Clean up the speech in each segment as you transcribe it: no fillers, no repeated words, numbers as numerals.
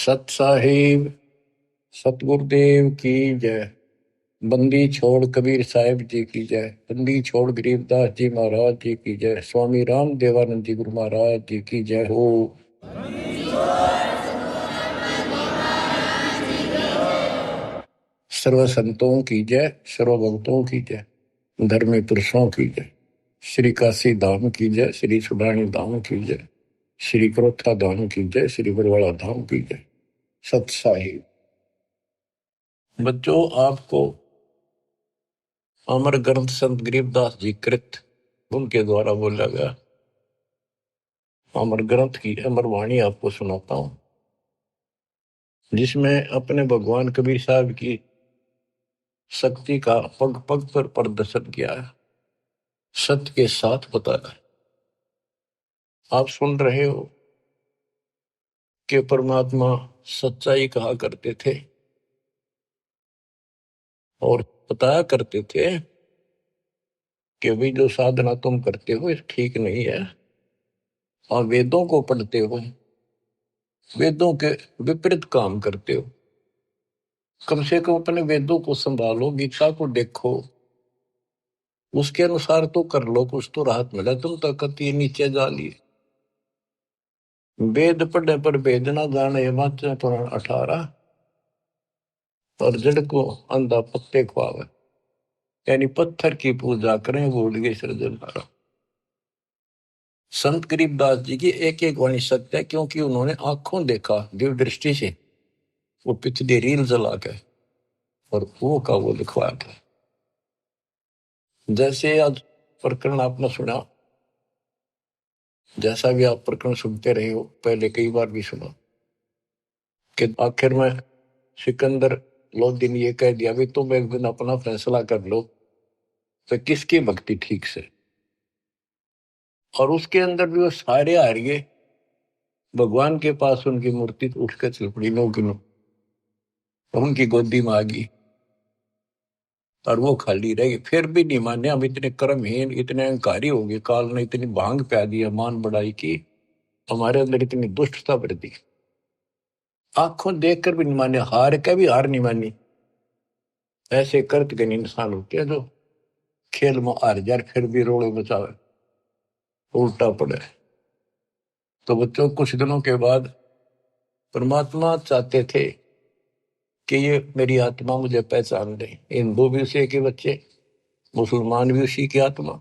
सत साहिब सतगुरुदेव की जय। बंदी छोड़ कबीर साहिब जी की जय। बंदी छोड़ गरीबदास जी महाराज जी की जय। स्वामी राम देवानंद जी गुरु महाराज जी की जय हो। सर्व संतों की जय, सर्व भक्तों की जय, धर्मी पुरुषों की जय। श्री काशी धाम की जय, श्री सुडानी धाम की जय, श्री क्रोथा धाम की जय, श्री बरवाड़ा धाम की जय। सत साहिब बच्चों, आपको अमर ग्रंथ संत गरीबदास जी कृत उनके द्वारा बोला गया अमर ग्रंथ की अमर वाणी आपको सुनाता हूं, जिसमें अपने भगवान कबीर साहब की शक्ति का पग पग पर प्रदर्शन किया है, सत्य के साथ बताया है। आप सुन रहे हो कि परमात्मा सच्चाई कहा करते थे और बताया करते थे कि भाई जो साधना तुम करते हो ये ठीक नहीं है, और वेदों को पढ़ते हो, वेदों के विपरीत काम करते हो। कम से कम अपने वेदों को संभालो, गीता को देखो, उसके अनुसार तो कर लो, कुछ तो राहत मिला। तुम तो कति नीचे जा लिए। वेद पढ़े पर वेद ना जाने, वाचा पुराण 18, और जड़ को अंधा पत्ते खुआवे, यानी पत्थर की पूजा करें भूल गए सृजनहारा। संत गरीबदास जी की एक एक वाणी सत्य है, क्योंकि उन्होंने आंखों देखा दिव्य दृष्टि से, वो पिछली रील जला के और वो का वो लिखवाया था। जैसे आज प्रकरण आपने सुना, जैसा भी आप प्रकरण सुनते रहे हो, पहले कई बार भी सुना, कि आखिर में सिकंदर लोधी ने ये कह दिया भी तुम एक दिन अपना फैसला कर लो तो किसकी भक्ति ठीक से। और उसके अंदर भी वो सारे हार गए। भगवान के पास उनकी मूर्ति उठकर चल पड़ी, नो की नो, उनकी गोदी में आ गई और वो खाली रह गई। फिर भी नहीं माने, हम इतने कर्महीन, इतने अहंकारी हो गए, काल ने इतनी भांग प्या दी, मान बढ़ाई की, हमारे अंदर इतनी दुष्टता भर दी। आंखों देखकर भी नहीं माने, हार के भी हार नहीं मानी। ऐसे कर्त के इंसान होते हैं जो खेल में हार जाए फिर भी रोड़े बचावे, उल्टा पड़े। तो बच्चों, कुछ दिनों के बाद परमात्मा चाहते थे कि ये मेरी आत्मा मुझे पहचान ले। हिंदू भी उसी के बच्चे, मुसलमान भी उसी की आत्मा,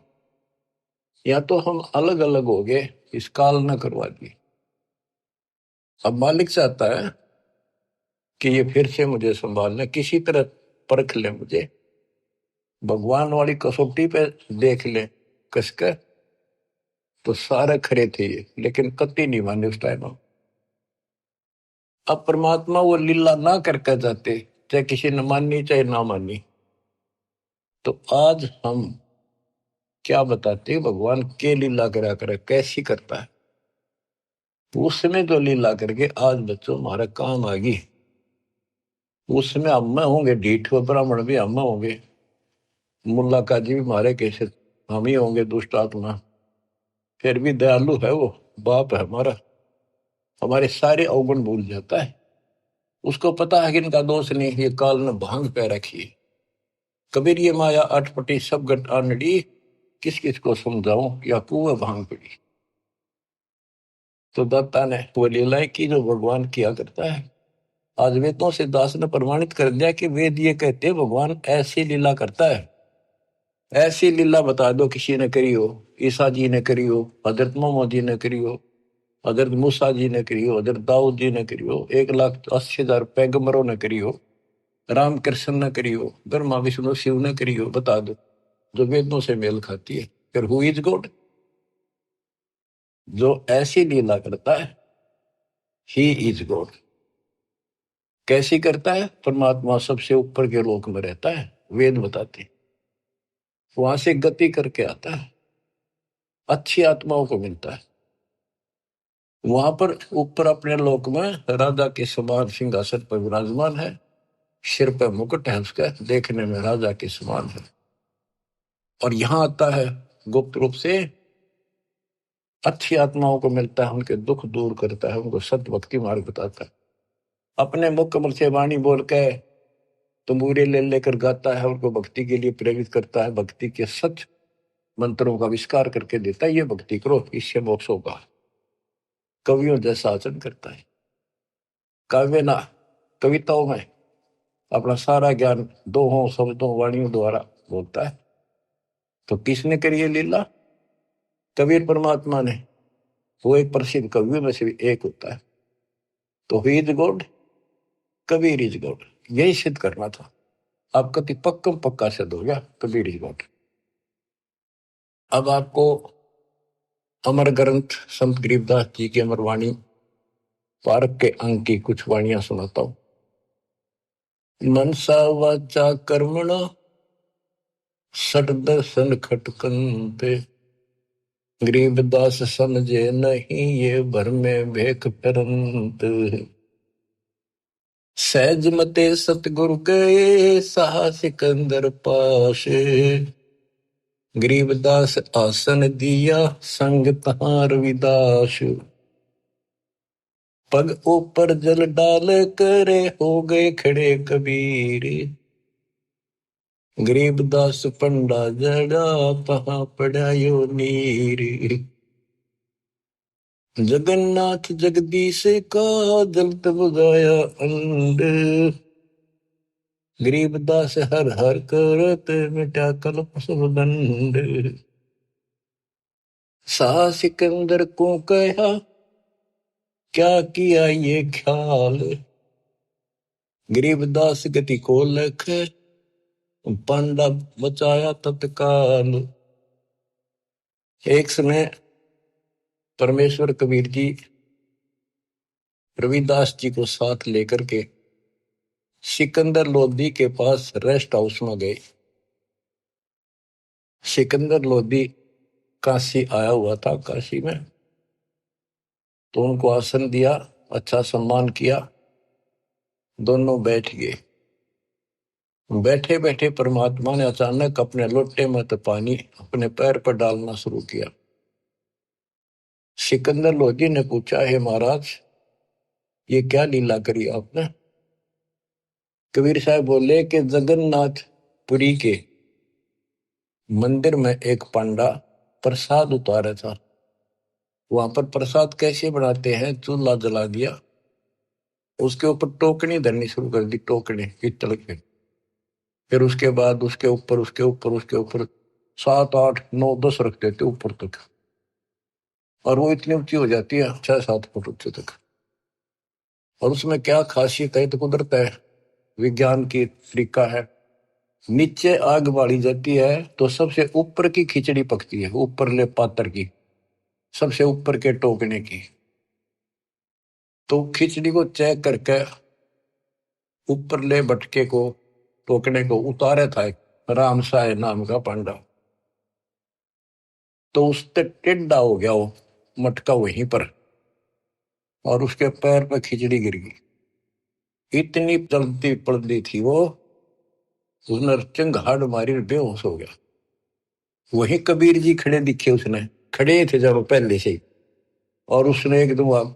या तो हम अलग अलग हो गए, इस काल न करवा दी। अब मालिक चाहता है कि ये फिर से मुझे संभालना, किसी तरह परख ले मुझे, भगवान वाली कसौटी पे देख ले कसकर। तो सारे खरे थे ये, लेकिन कति नहीं माने उस टाइम। अब परमात्मा वो लीला ना करके जाते, चाहे किसी ने मानी चाहे ना मानी। तो आज हम क्या बताते हैं, भगवान के लीला करा करे, कैसी करता है। उसमें जो लीला करके आज बच्चों हमारा काम आ गई, उसमें हम होंगे ढीठ, ब्राह्मण भी हम होंगे, मुल्ला काजी भी हमारे कैसे हम ही होंगे दुष्ट आत्मा। फिर भी दयालु है वो, बाप है हमारा, हमारे सारे अवगुण भूल जाता है। उसको पता है कि इनका दोष नहीं, ये काल ने भांग पे रखी है। कबीर ये माया अटपटी सब गट आनड़ी, किस किस को समझाऊं, या कुएं भांग पड़ी। तो दत्ता ने वो लीलाएं की जो भगवान किया करता है। आज वेदों से दास ने प्रमाणित कर दिया कि वेद ये कहते हैं भगवान ऐसी लीला करता है। ऐसी लीला बता दो किसी ने करी हो, ईसा जी ने करी हो, हजरत मोहम्मद जी ने करी हो, हजरत मूसा जी ने करी हो, हजरत दाऊद जी ने करी हो, 1,80,000 पैगंबरों ने करी हो, राम कृष्ण ने करी हो, ब्रह्मा विष्णु शिव ने करी हो, बता दो जो वेदों से मेल खाती है। फिर हु इज गॉड? जो ऐसी लीला करता है ही इज गॉड। कैसी करता है? परमात्मा सबसे ऊपर के लोक में रहता है, वेद बताते हैं, वहां से गति करके आता है, अच्छी आत्माओं को मिलता है। वहां पर ऊपर अपने लोक में राजा के समान सिंहासन पर विराजमान है, सिर पर मुकुट है उसका, देखने में राजा के समान है। और यहाँ आता है गुप्त रूप से, अच्छी आत्माओं को मिलता है, उनके दुख दूर करता है, उनको सत्य भक्ति मार्ग बताता है। अपने मुख कमल से वाणी बोल के तंबूरे ले लेकर गाता है, उनको भक्ति के लिए प्रेरित करता है, भक्ति के सच मंत्रों का आविष्कार करके देता है। ये भक्ति करो, इससे मोक्ष होगा। कवियों जैसा आचरण करता है। काव्य ना, कविताओं में अपना सारा ज्ञान दोहों शब्दों वाणियों द्वारा बोलता है। तो किसने करी ये लीला? कबीर परमात्मा ने। वो एक प्रसिद्ध कवियों में से भी एक होता है। तो he is God, Kabir is God, यही सिद्ध करना था। आपका तो पक्कम पक्का सिद्ध हो गया, कबीर इज गॉड। अब आपको अमर ग्रंथ संत गरीबदास जी की अमर वाणी पारक के अंक की कुछ वाणियां सुनाता हूं। मनसा वाचा कर्मणा सट दर्शन खटकंते, गरीबदास समझे नहीं ये भर में भेख फिरंत। सहज मते सतगुरु गए सहा सिकंदर पास, गरीबदास आसन दिया संग तहां रविदास। पग ऊपर जल डाल करे हो गए खड़े कबीर, गरीबदास पंडा जड़ा तहां पढ़ायो नीर। जगन्नाथ जगदीश का जलत बुझाया अंड, गरीबदास हर हर करत मिटा कल्प सब दंड। सा सिकंदर को कहा क्या किया ये ख्याल, गरीबदास गति को लख पंडा बचाया तत्काल। एक समय परमेश्वर कबीर जी रविदास जी को साथ लेकर के सिकंदर लोधी के पास रेस्ट हाउस में गए। सिकंदर लोधी काशी आया हुआ था, काशी में। तो उनको आसन दिया, अच्छा सम्मान किया, दोनों बैठ गए। बैठे बैठे परमात्मा ने अचानक अपने लोटे में तो पानी अपने पैर पर डालना शुरू किया। सिकंदर लोधी ने पूछा, हे महाराज ये क्या लीला करी आपने? कबीर साहब बोले कि जगन्नाथपुरी के मंदिर में एक पंडा प्रसाद उतारा था। वहां पर प्रसाद कैसे बनाते हैं, चूल्हा जला दिया, उसके ऊपर टोकनी धरनी शुरू कर दी, टोकनी पीतल के। फिर उसके बाद उसके ऊपर 7 8 9 10 रख देते ऊपर तक, और वो इतनी ऊंची हो जाती है 6 7 फुट ऊंचे तक। और उसमें क्या खासियत है, तो कुदरत है, विज्ञान की तरीका है। नीचे आग बाड़ी जाती है तो सबसे ऊपर की खिचड़ी पकती है, ऊपर ले पात्र की, सबसे ऊपर के टोकने की। तो खिचड़ी को चेक करके ऊपर ले बटके को, टोकने को उतारे था एक राम साय नाम का पांडा। तो उससे टेढ़ा हो गया वो मटका वहीं पर, और उसके पैर पर खिचड़ी गिर गई। इतनी चलती पड़ती थी वो, उसने चिंगाड़ मारी, बेहोश हो गया। वही कबीर जी खड़े दिखे, उसने खड़े थे जब पहले से ही, और उसने एकदम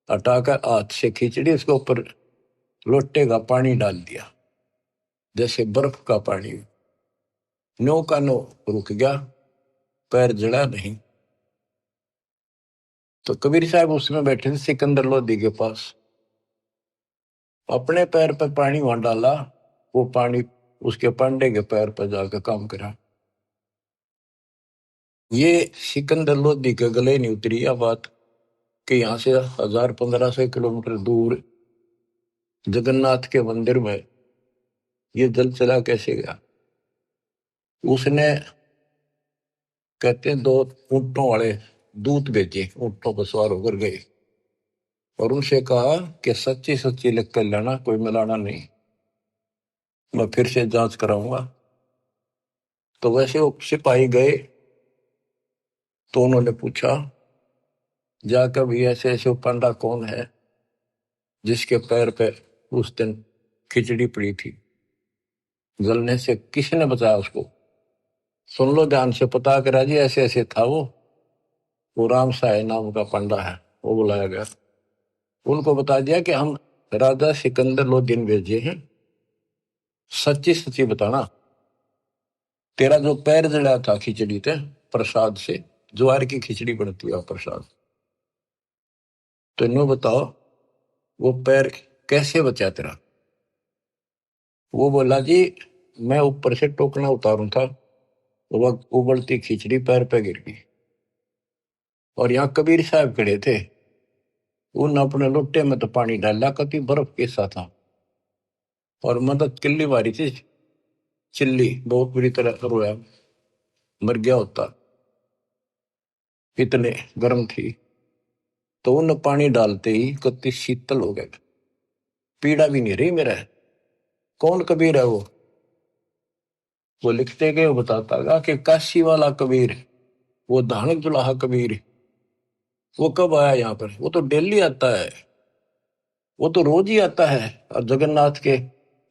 हटाकर हाथ से खिचड़ी उसके ऊपर लोटे का पानी डाल दिया, जैसे बर्फ का पानी। नो का नो रुक गया, पैर जड़ा नहीं। तो कबीर साहब उसमें बैठे थे सिकंदर लोधी के पास, अपने पैर पर पानी वहां डाला, वो पानी उसके पांडे के पैर पर जाकर काम करा। ये सिकंदर लोधी के गले नहीं उतरी यह बात कि यहां से 1000-1500 किलोमीटर दूर जगन्नाथ के मंदिर में ये जल चला कैसे गया। उसने, कहते हैं, 2 ऊंटों वाले दूत भेजे, ऊंटों पर सवार होकर गए और उनसे कहा कि सच्ची सच्ची लिख कर लेना, कोई मिलाना नहीं, मैं फिर से जांच कराऊंगा। तो वैसे वो सिपाही गए, तो उन्होंने पूछा जाकर भी, ऐसे ऐसे पंडा कौन है जिसके पैर पे उस दिन खिचड़ी पड़ी थी, जलने से किसने बचाया उसको? सुन लो ध्यान से, पता करा जी, ऐसे ऐसे था वो राम साय नाम का पंडा है। वो बुलाया गया, उनको बता दिया कि हम राजा सिकंदर लोदीन भेजे हैं, सच्ची सच्ची बताना, तेरा जो पैर जड़ा था खिचड़ी थे प्रसाद से, ज्वार की खिचड़ी बनती है प्रसाद, तो इन्हों बताओ वो पैर कैसे बचा तेरा। वो बोला जी मैं ऊपर से टोकना उतारू था, वो उबलती खिचड़ी पैर पे गिर गई, और यहाँ कबीर साहब खड़े थे, उन अपने लोटे में तो पानी डाला, कति बर्फ कैसा था, और मदद किल्ली मारी थी, चिल्ली बहुत बुरी तरह रोया, मर गया होता, इतने गर्म थी। तो उन पानी डालते ही कति शीतल हो गए, पीड़ा भी नहीं रही मेरा। कौन कबीर है वो लिखते गए, वो बताता गा कि काशी वाला कबीर, वो धानक दुलाहा कबीर, वो कब आया यहाँ पर, वो तो डेली आता है, वो तो रोज ही आता है, और जगन्नाथ के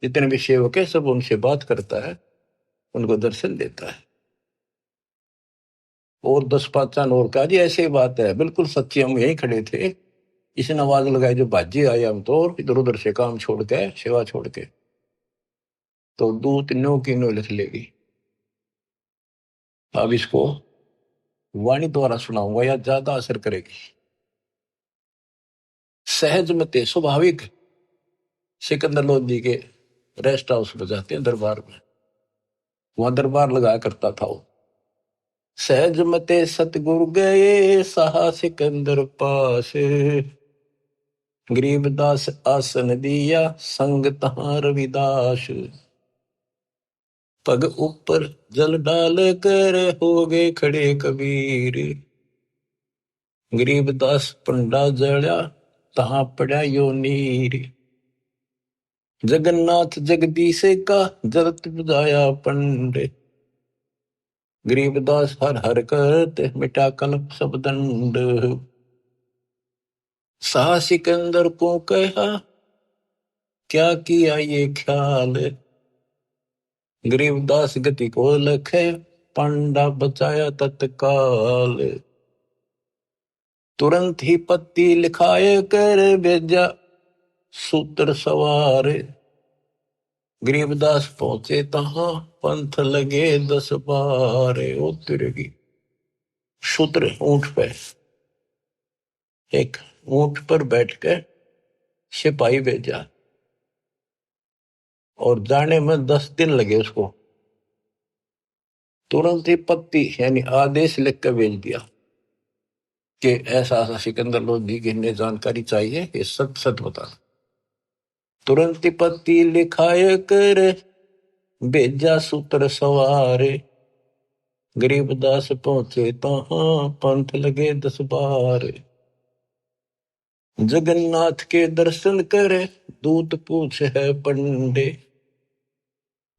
जितने भी सेवक है सब उनसे बात करता है, उनको दर्शन देता है। और 10 5 और कहा जी ऐसी बात है, बिल्कुल सच्ची, हम यहीं खड़े थे, इसने आवाज लगाई जो बाजी आए, हम तो इधर उधर से काम छोड़ के सेवा छोड़ के, तो दूत नो की नो लिख लेगी। अब इसको वाणी द्वारा सुनाऊंगा या ज्यादा असर करेगी। सहज मते स्वाभाविक सिकंदर लोधी के रेस्ट हाउस में जाते हैं, दरबार में, वहां दरबार लगाया करता था वो। सहज मते सतगुरु गए सहा सिकंदर पास, गरीबदास आसन दिया संग तहां रविदास, पग ऊपर जल डाल कर हो गए खड़े कबीर, गरीबदास पंडा जड़ा तहां पड़ा यो नीर, जगन्नाथ जगदीश का जरत बुझाया पंड, गरीबदास हर हर करत मिटा कल्प सब दंड, सा सिकंदर को कहा क्या किया ये ख्याल, गरीबदास गति को लखे पंडा बचाया तत्काल, तुरंत ही पत्ती लिखाए कर भेजा सूत्र सवार, गरीबदास पहुंचे तहां पंथ लगे 10 12, ओ तिरगी सूत्र ऊंट पे, एक ऊंट पर बैठ कर सिपाही भेजा, और जाने में 10 दिन लगे उसको, तुरंत ही पत्ती यानी आदेश लिख कर भेज दिया कि ऐसा ऐसा सिकंदर लोधी की इन्हें जानकारी चाहिए, ये सच सच बता। तुरंत ही पत्ती लिखाए कर भेजा सूत्र सवारे, गरीबदास पहुंचे तहां पंथ लगे 10 12, जगन्नाथ के दर्शन करे दूत पूछ है पंडे,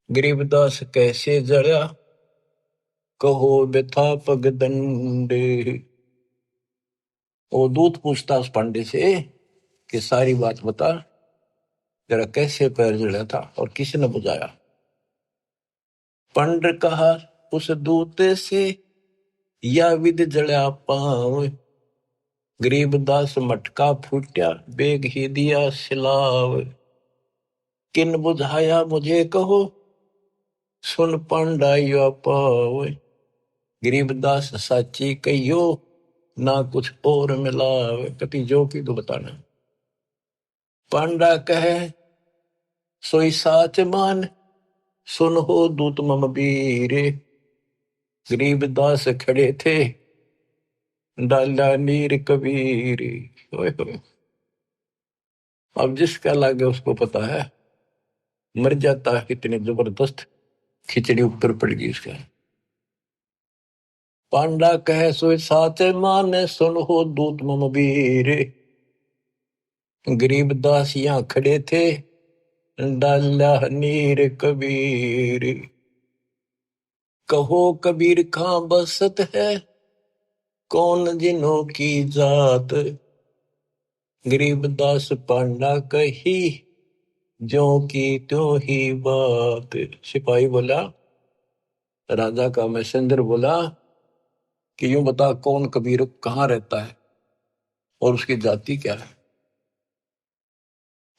गरीबदास कैसे जड़ा कहो व्यथा पग दंडे। वो दूत पूछता उस पंडे से कि सारी बात बता, जरा कैसे पैर जड़ा था और किसने बुझाया। पंड कहा उस दूत से या विध जड़ा पांव, गरीबदास मटका फूट्या बेग ही दिया सिलाव, किन बुझाया मुझे कहो सुन पंडाइया पाव, गरीबदास साची कहियो ना कुछ और मिलाव, कति जो की तो बताना। पांडा कहे सोई साच मान सुन हो दूत मम बीरे, गरीबदास खड़े थे डाला नीर कबीर। ओए होए, अब जिसका लागे उसको पता है, मर जाता है कितनी जबरदस्त खिचड़ी ऊपर पड़ गई उसका। पांडा कहे सोई साच मान सुन हो दूत मम बीरे, गरीबदास यहाँ खड़े थे डाला नीर कबीर, कहो कबीर कहाँ बसत है कौन जिन्हों की जात, गरीबदास पांडा कही जो की त्यों ही बात। सिपाही बोला, राजा का मैसेंजर बोला कि यूं बता कौन कबीर कहाँ रहता है और उसकी जाति क्या है।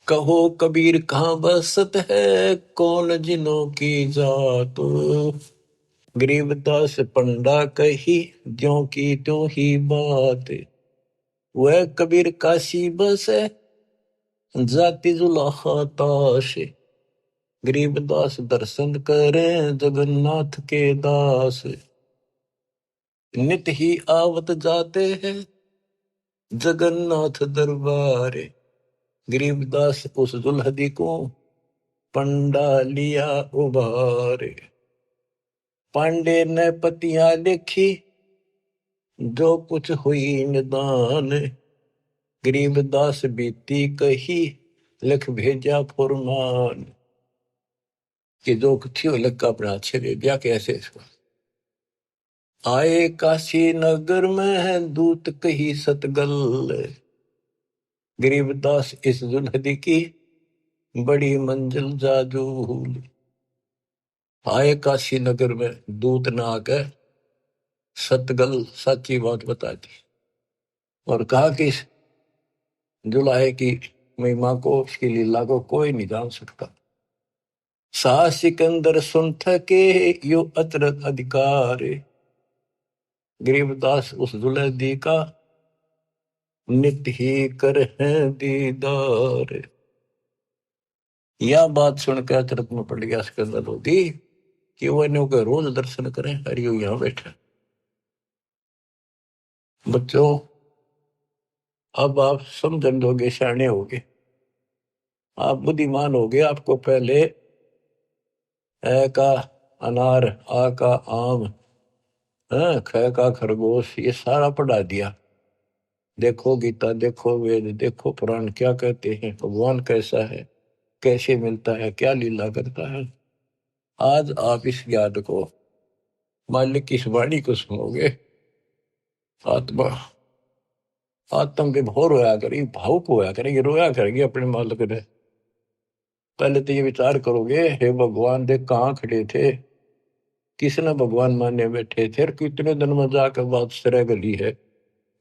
कहो कबीर कहाँ बसत है, कौन जिनों की जात। गरीबदास पंडा कही, ज्यों की त्यों ही बात। वह कबीर काशी बसे, जाति जुलाहा ताश। गरीबदास दर्शन करें, जगन्नाथ के दास। नित ही आवत जाते हैं, जगन्नाथ दरबार। गरीबदास उस दुल्हदी को, पंडा लिया उबार। पांडे ने पतियां लिखी, जो कुछ हुई निदान। गरीबदास बीती कही, लिख भेजा फुरमान। कि जो कुछ थी वो लिख का अपना अच्छे दे दिया। कैसे इसको आए काशी नगर में, दूत कही सतगल। गरीबदास इस दुल्हदी की, बड़ी मंजिल जाजूल। आए काशी नगर में, दूत ना आकर सतगल सच्ची बात बता दी और कहा कि इस जुलाहे की महिमा को, उसकी लीला को कोई नहीं जान सकता। सा सिकंदर सुन थके, यो अतरत अधिकार। गरीबदास उस दुल्हदी का, नित ही कर है दीदार। यह बात सुनकर अचरत में पड़ गया सिकंदर लोधी कि वो इन्हों के रोज दर्शन करें। हरियो यहां बैठा। बच्चों अब आप समझन दोगे, सियाने होगे, आप बुद्धिमान होगे। आपको पहले ए का अनार, आ का आम, ख का खरगोश, ये सारा पढ़ा दिया। देखो गीता, देखो वेद, देखो पुराण क्या कहते हैं, भगवान कैसा है, कैसे मिलता है, क्या लीला करता है। आज आप इस ज्ञान को, मालिक की इस वाणी को सुनोगे, आत्मा आत्म विभोर होया करेगी, भावुक होया करेगी, रोया करेगी अपने मालिक ने। पहले तो ये विचार करोगे, हे भगवान देख कहाँ खड़े थे, किसने भगवान माने बैठे थे, और कितने दिन में जाकर बात सरे गली है,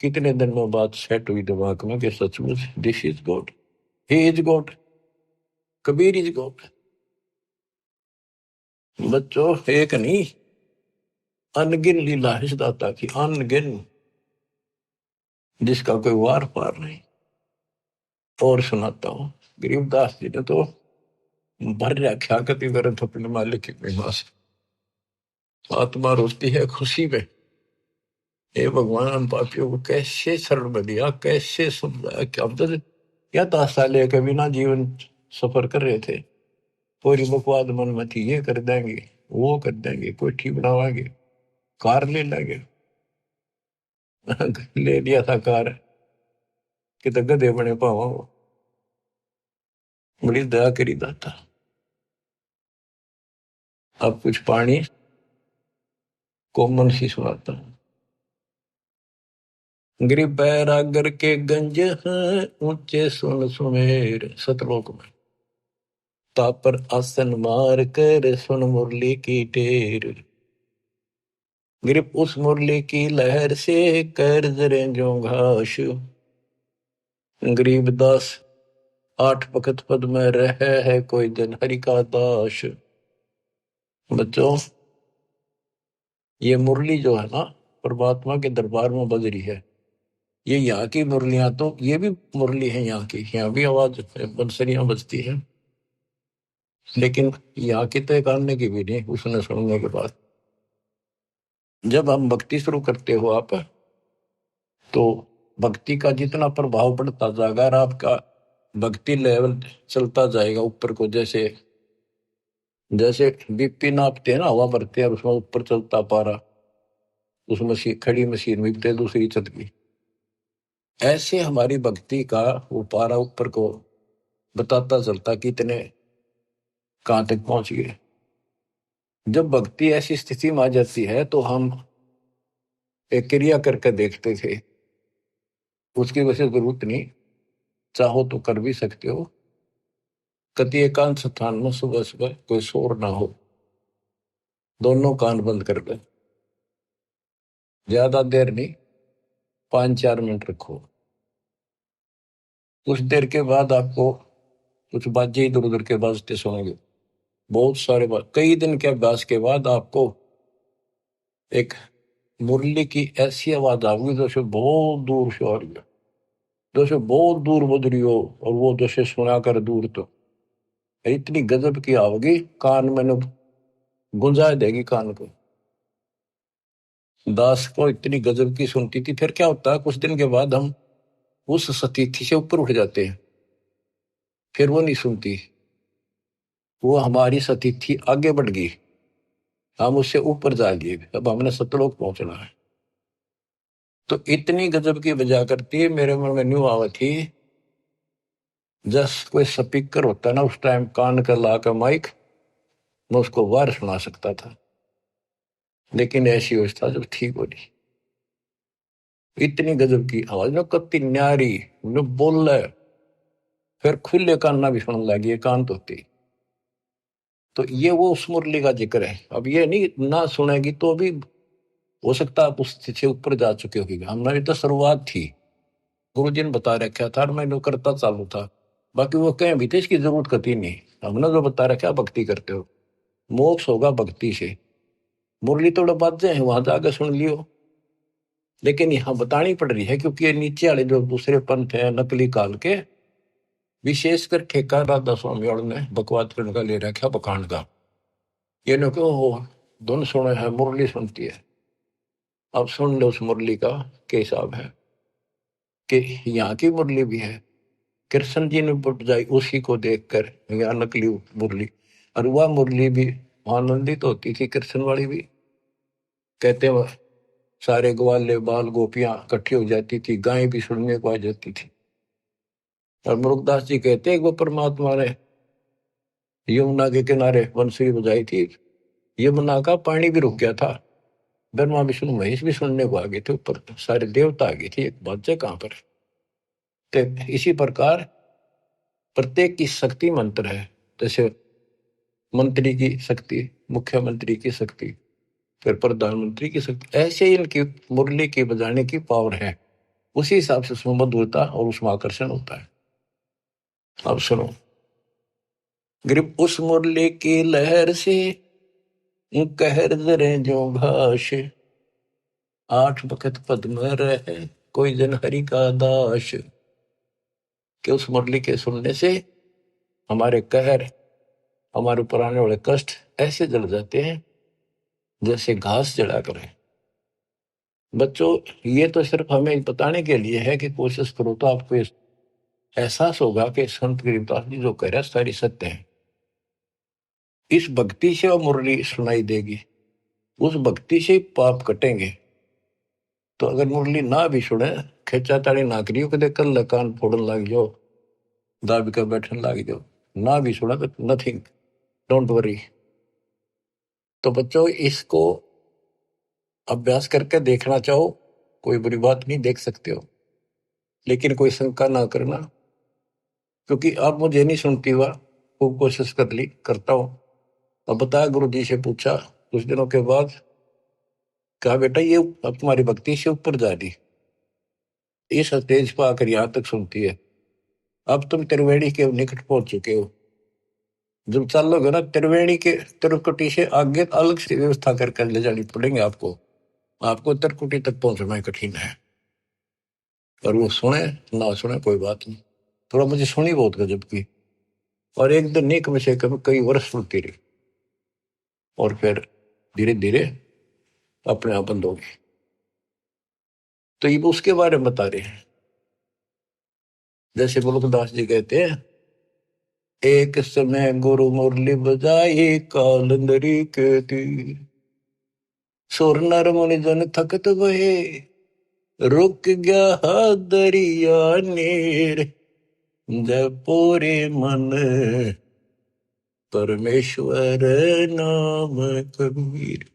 कितने दिन में बात सेट हुई दिमाग में कि सचमुच this is God, he is God, Kabir is God. बच्चों एक नहीं, अनगिन लीला है इस दाता की, अनगिन, जिसका कोई वार पार नहीं। और सुनाता हूं, गरीबदास जी ने तो भर रखा कति वरत अपने मालिक की महिमा से। आत्मा रोती है खुशी में, हे भगवान पापियों को कैसे शरण में दिया, कैसे समझाया। कि अब तो क्या ताशा लेकर बिना जीवन सफर कर रहे थे, पूरी बकवाद मन में थी, ये कर देंगे, वो कर देंगे, कोठी बनावाएंगे, कार ले लेंगे। ले लिया था कार, कि तो गधे बने पावा। बड़ी दया करी दाता। अब कुछ पानी कोमल सी सुनाता हूं। गरीब बैरागर के गंज हैं, ऊंचे सुन सुमेर, सतलोक में तापर आसन मार कर, सुन मुरली की टेर। गरीब उस मुरली की लहर से, कर जरे जो घास। गरीबदास 8 भगत पद में रह है, कोई दिन हरि का दास। बच्चों ये मुरली जो है ना, परमात्मा के दरबार में बज रही है। ये यहाँ की मुरलियां, तो ये भी मुरली है यहाँ की, यहाँ भी आवाज बंसरियां बजती है, लेकिन यहाँ की तो एक आने की भी नहीं। उसने सुनने के बाद जब हम भक्ति शुरू करते हो आप, तो भक्ति का जितना प्रभाव पड़ता जाएगा, और आपका भक्ति लेवल चलता जाएगा ऊपर को। जैसे जैसे बीपी नापते हैं ना, हवा भरते हैं, उसमें ऊपर चलता पारा, उस मशीन, खड़ी मशीन में दूसरी चल गई। ऐसे हमारी भक्ति का वो पारा ऊपर को बताता चलता कि इतने कहां तक पहुंच गए। जब भक्ति ऐसी स्थिति में आ जाती है, तो हम एक क्रिया करके देखते थे, उसकी वजह जरूरत नहीं, चाहो तो कर भी सकते हो। कति एकांत स्थान में सुबह सुबह कोई शोर ना हो, दोनों कान बंद कर ले, ज्यादा देर नहीं, 5-4 मिनट रखो। कुछ देर के बाद आपको कुछ बाजे इधर उधर के बाजते सुनेंगे, बहुत सारे कई दिन के अभ्यास के बाद आपको एक मुरली की ऐसी आवाज आऊंगी जैसे बहुत दूर से आ रही है, जैसे बहुत दूर बज रही हो, और वो जैसे सुना कर दूर, तो इतनी गजब की आओगी, कान में गुंजा देगी कान को। दास को इतनी गजब की सुनती थी। फिर क्या होता है, कुछ दिन के बाद हम उस सतीथि से ऊपर उठ जाते हैं, फिर वो नहीं सुनती, वो हमारी सतीथि आगे बढ़ गई, हम उससे ऊपर जा लिए, अब हमने सतलोक पहुंचना है। तो इतनी गजब की बजा करती है, मेरे मन में न्यू आवा थी, जस कोई स्पीकर होता ना उस टाइम कान का ला कर माइक, मैं उसको वार सुना सकता था, लेकिन ऐसी अवस्था जब ठीक हो रही, इतनी गजब की आवाज ना, कत्ती न्यारी जो बोल रहा है, फिर खुले कान ना भी सुनने लगी, कान तो होती। तो ये वो उस मुरली का जिक्र है। अब ये नहीं ना सुनेगी तो भी हो सकता आप उस से ऊपर जा चुके होगी, हमारी तो शुरुआत थी, गुरु जी ने बता रखा था, मैं करता चालू था, बाकी वो कहीं भी थे, इसकी जरूरत कती नहीं, हमने जो बता रखा भक्ति करते हो, मोक्ष होगा भक्ति से। मुरली थोड़ा बाजे हैं वहां जाकर सुन लियो, लेकिन यहाँ बतानी पड़ रही है क्योंकि ये नीचे वाले जो दूसरे पंथ है नकली काल के, विशेषकर ठेका राधा स्वामी और ने बकवाद करने का ले रखा बखान का, ये न क्यों हो धुन सुने है मुरली सुनती है। अब सुन लो उस मुरली का क्या हिसाब है, कि यहाँ की मुरली भी है, कृष्ण जी ने बजाई उसी को देखकर, यहाँ नकली मुरली, और वह मुरली भी आनंदित होती थी, कृष्ण वाली भी, कहते वह सारे ग्वाले बाल गोपियां इकट्ठी हो जाती थी, गायें भी सुनने को आ जाती थी। और मुरुगदास जी कहते हैं वो परमात्मा ने यमुना के किनारे बंसुरी बजाई थी, यमुना का पानी भी रुक गया था, ब्रह्मा विष्णु महेश भी सुनने को आ गए थे, ऊपर सारे देवता आ गए थे, एक बात है कहां पर। तो इसी प्रकार प्रत्येक की शक्ति मंत्र है, जैसे मंत्री की शक्ति, मुख्यमंत्री की शक्ति, फिर प्रधानमंत्री की शक्ति, ऐसे ही इनकी मुरली की बजाने की पावर है, उसी हिसाब से उसमें मधुरता और उसमें आकर्षण होता है। अब सुनो, ग्रिप उस मुरली की लहर से कहर जरे जो घास, आठ बखत पद्म रहे कोई जन हरि का दास। कि उस मुरली के सुनने से हमारे कहर, हमारे ऊपर आने वाले कष्ट ऐसे जल जाते हैं जैसे घास जला करे। बच्चों, ये तो सिर्फ हमें बताने के लिए है कि कोशिश करो तो आपको एहसास होगा कि संत गरीबदास जी जो कह रहे हैं सारी सत्य है। इस भक्ति से वो मुरली सुनाई देगी, उस भक्ति से पाप कटेंगे। तो अगर मुरली ना भी सुने, खेचा ताड़ी ना करियो, कदे कल कान फोड़न लग जाओ, दाबी कर बैठने लग जाओ, ना भी सुना तो नथिंग, डोंट वरी। तो बच्चों, इसको अभ्यास करके देखना चाहो, कोई बुरी बात नहीं, देख सकते हो, लेकिन कोई शंका ना करना, क्योंकि अब मुझे नहीं सुनती हुआ, खूब कोशिश कर ली, करता हूं। अब बताया, गुरु जी से पूछा कुछ दिनों के बाद, कहा बेटा ये अब तुम्हारी भक्ति से ऊपर जा रही, इस स्टेज पर आकर यहां तक सुनती है, अब तुम त्रिवेणी के निकट पहुंच चुके हो, जब चलोगे ना त्रिवेणी के, त्रिकुटी से आगे अलग से व्यवस्था करके ले जानी पड़ेंगे आपको, आपको त्रिकुटी तक पहुंचना कठिन है। और वो सुने ना सुने कोई बात नहीं, थोड़ा मुझे सुनी बहुत गजब की, और एक दिन नहीं कम से कम कई वर्ष सुनती रही, और फिर धीरे धीरे अपने आप बंद हो गई। तो ये उसके बारे में बता रहे हैं, जैसे मुल्कदास जी कहते हैं, एक समय गुरु मुरली बजाई कालंदरी के तीर, सुर नर मुनि जन थकत भये, रुक गया दरिया नीर, जब पूरे मन परमेश्वर नाम कबीर।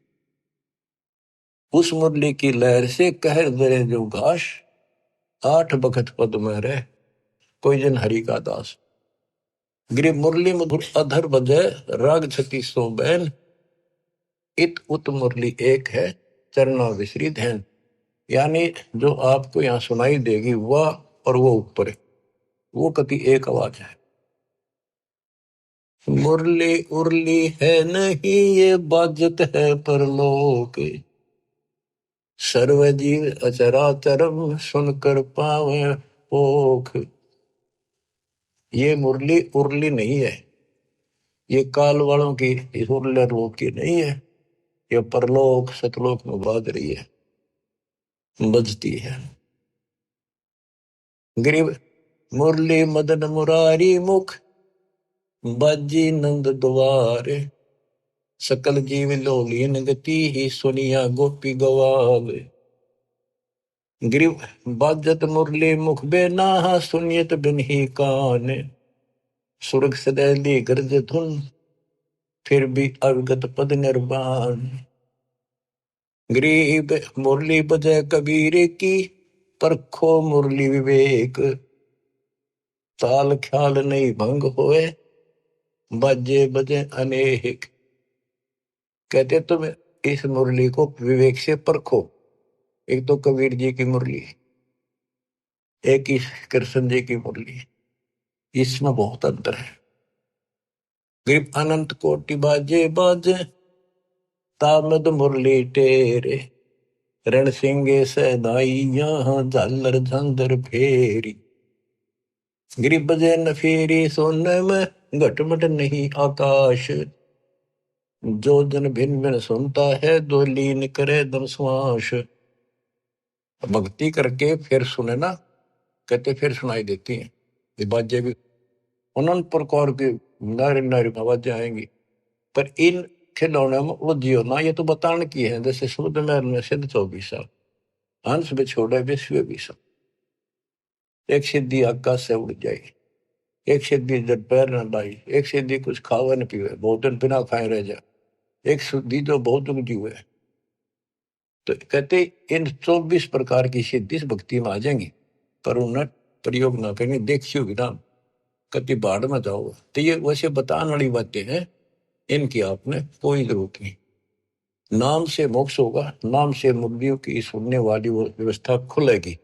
उस मुरली की लहर से कहर दरे जो घास, आठ बखत पद में रह कोई जन हरि का दास। गिरि मुरली मधुर अधर बजय, राग छती सो बैन, इत उत मुरली एक है चरना विसरित है। यानी जो आपको यहाँ सुनाई देगी वह और वो ऊपर है, वो कति एक आवाज है। मुरली उरली है नहीं ये बाजत है परलोक, सर्व जीव अचराचरम सुनकर पावे पोख। ये मुरली उरली नहीं है, ये काल वालों की इस उरले लोक की नहीं है, ये परलोक सतलोक में बाज रही है, बजती है। गरीब मुरली मदन मुरारी मुख, बाजी नंद द्वारे, सकल जीव लोलीन गति ही सुनिया गोपी गवावे। गरीब बाजत मुरली मुख बेना सुनियत बिन ही कान, सुरग सदैली गर्ज धुन फिर भी अवगत पद निर्वाण। गरीब मुरली बजय कबीर की, परखो मुरली विवेक, ताल ख्याल नहीं भंग होए बाजे बजे अनेक। कहते तुम इस मुरली को विवेक से परखो। एक तो कबीर जी की मुरली, एक ही कृष्ण जी की मुरली, इसमें बहुत अंतर है। गरीब अनंत कोटि बाजे बाजे, तामद मुरली टेरे, रण सिंगे सदाई यहाँ झालर झंझर फेरी। गरीब बजे न फेरी सोने में घटमट नहीं आकाश, जो जन भिन्न भिन्न सुनता है दो लीन करे दम श्वास। भक्ति करके फिर सुने ना, कहते फिर सुनाई देती हैं ये बाजे भी, अनंत प्रकार की नारी नारी आवाजें आएंगी। पर इन खिलौने में उलझियो ना, ये तो बताने की है। जैसे शुद्ध महल में सिद्ध 24 हंस में छोड़े विश्व भी सब, एक सिद्धि आकाश से उड़ जाए, एक सिद्धि जब पैर न लाई, एक सिद्धि कुछ खावे न पीवे बहुत दिन बिना खाए रह जाए, एक सिद्धि जो बहुत जीवे। तो कहते इन 24 प्रकार की सिद्धि भक्ति में आ जाएंगी, पर उन्हें प्रयोग ना करेंगे, देखियो भी ना कति बाढ़ में जाओ। तो ये वैसे बताने वाली बातें हैं, इनकी आपने कोई जरूरत नहीं। नाम से मोक्ष होगा, नाम से मुक्तियों की सुनने वाली वो व्यवस्था खुलेगी,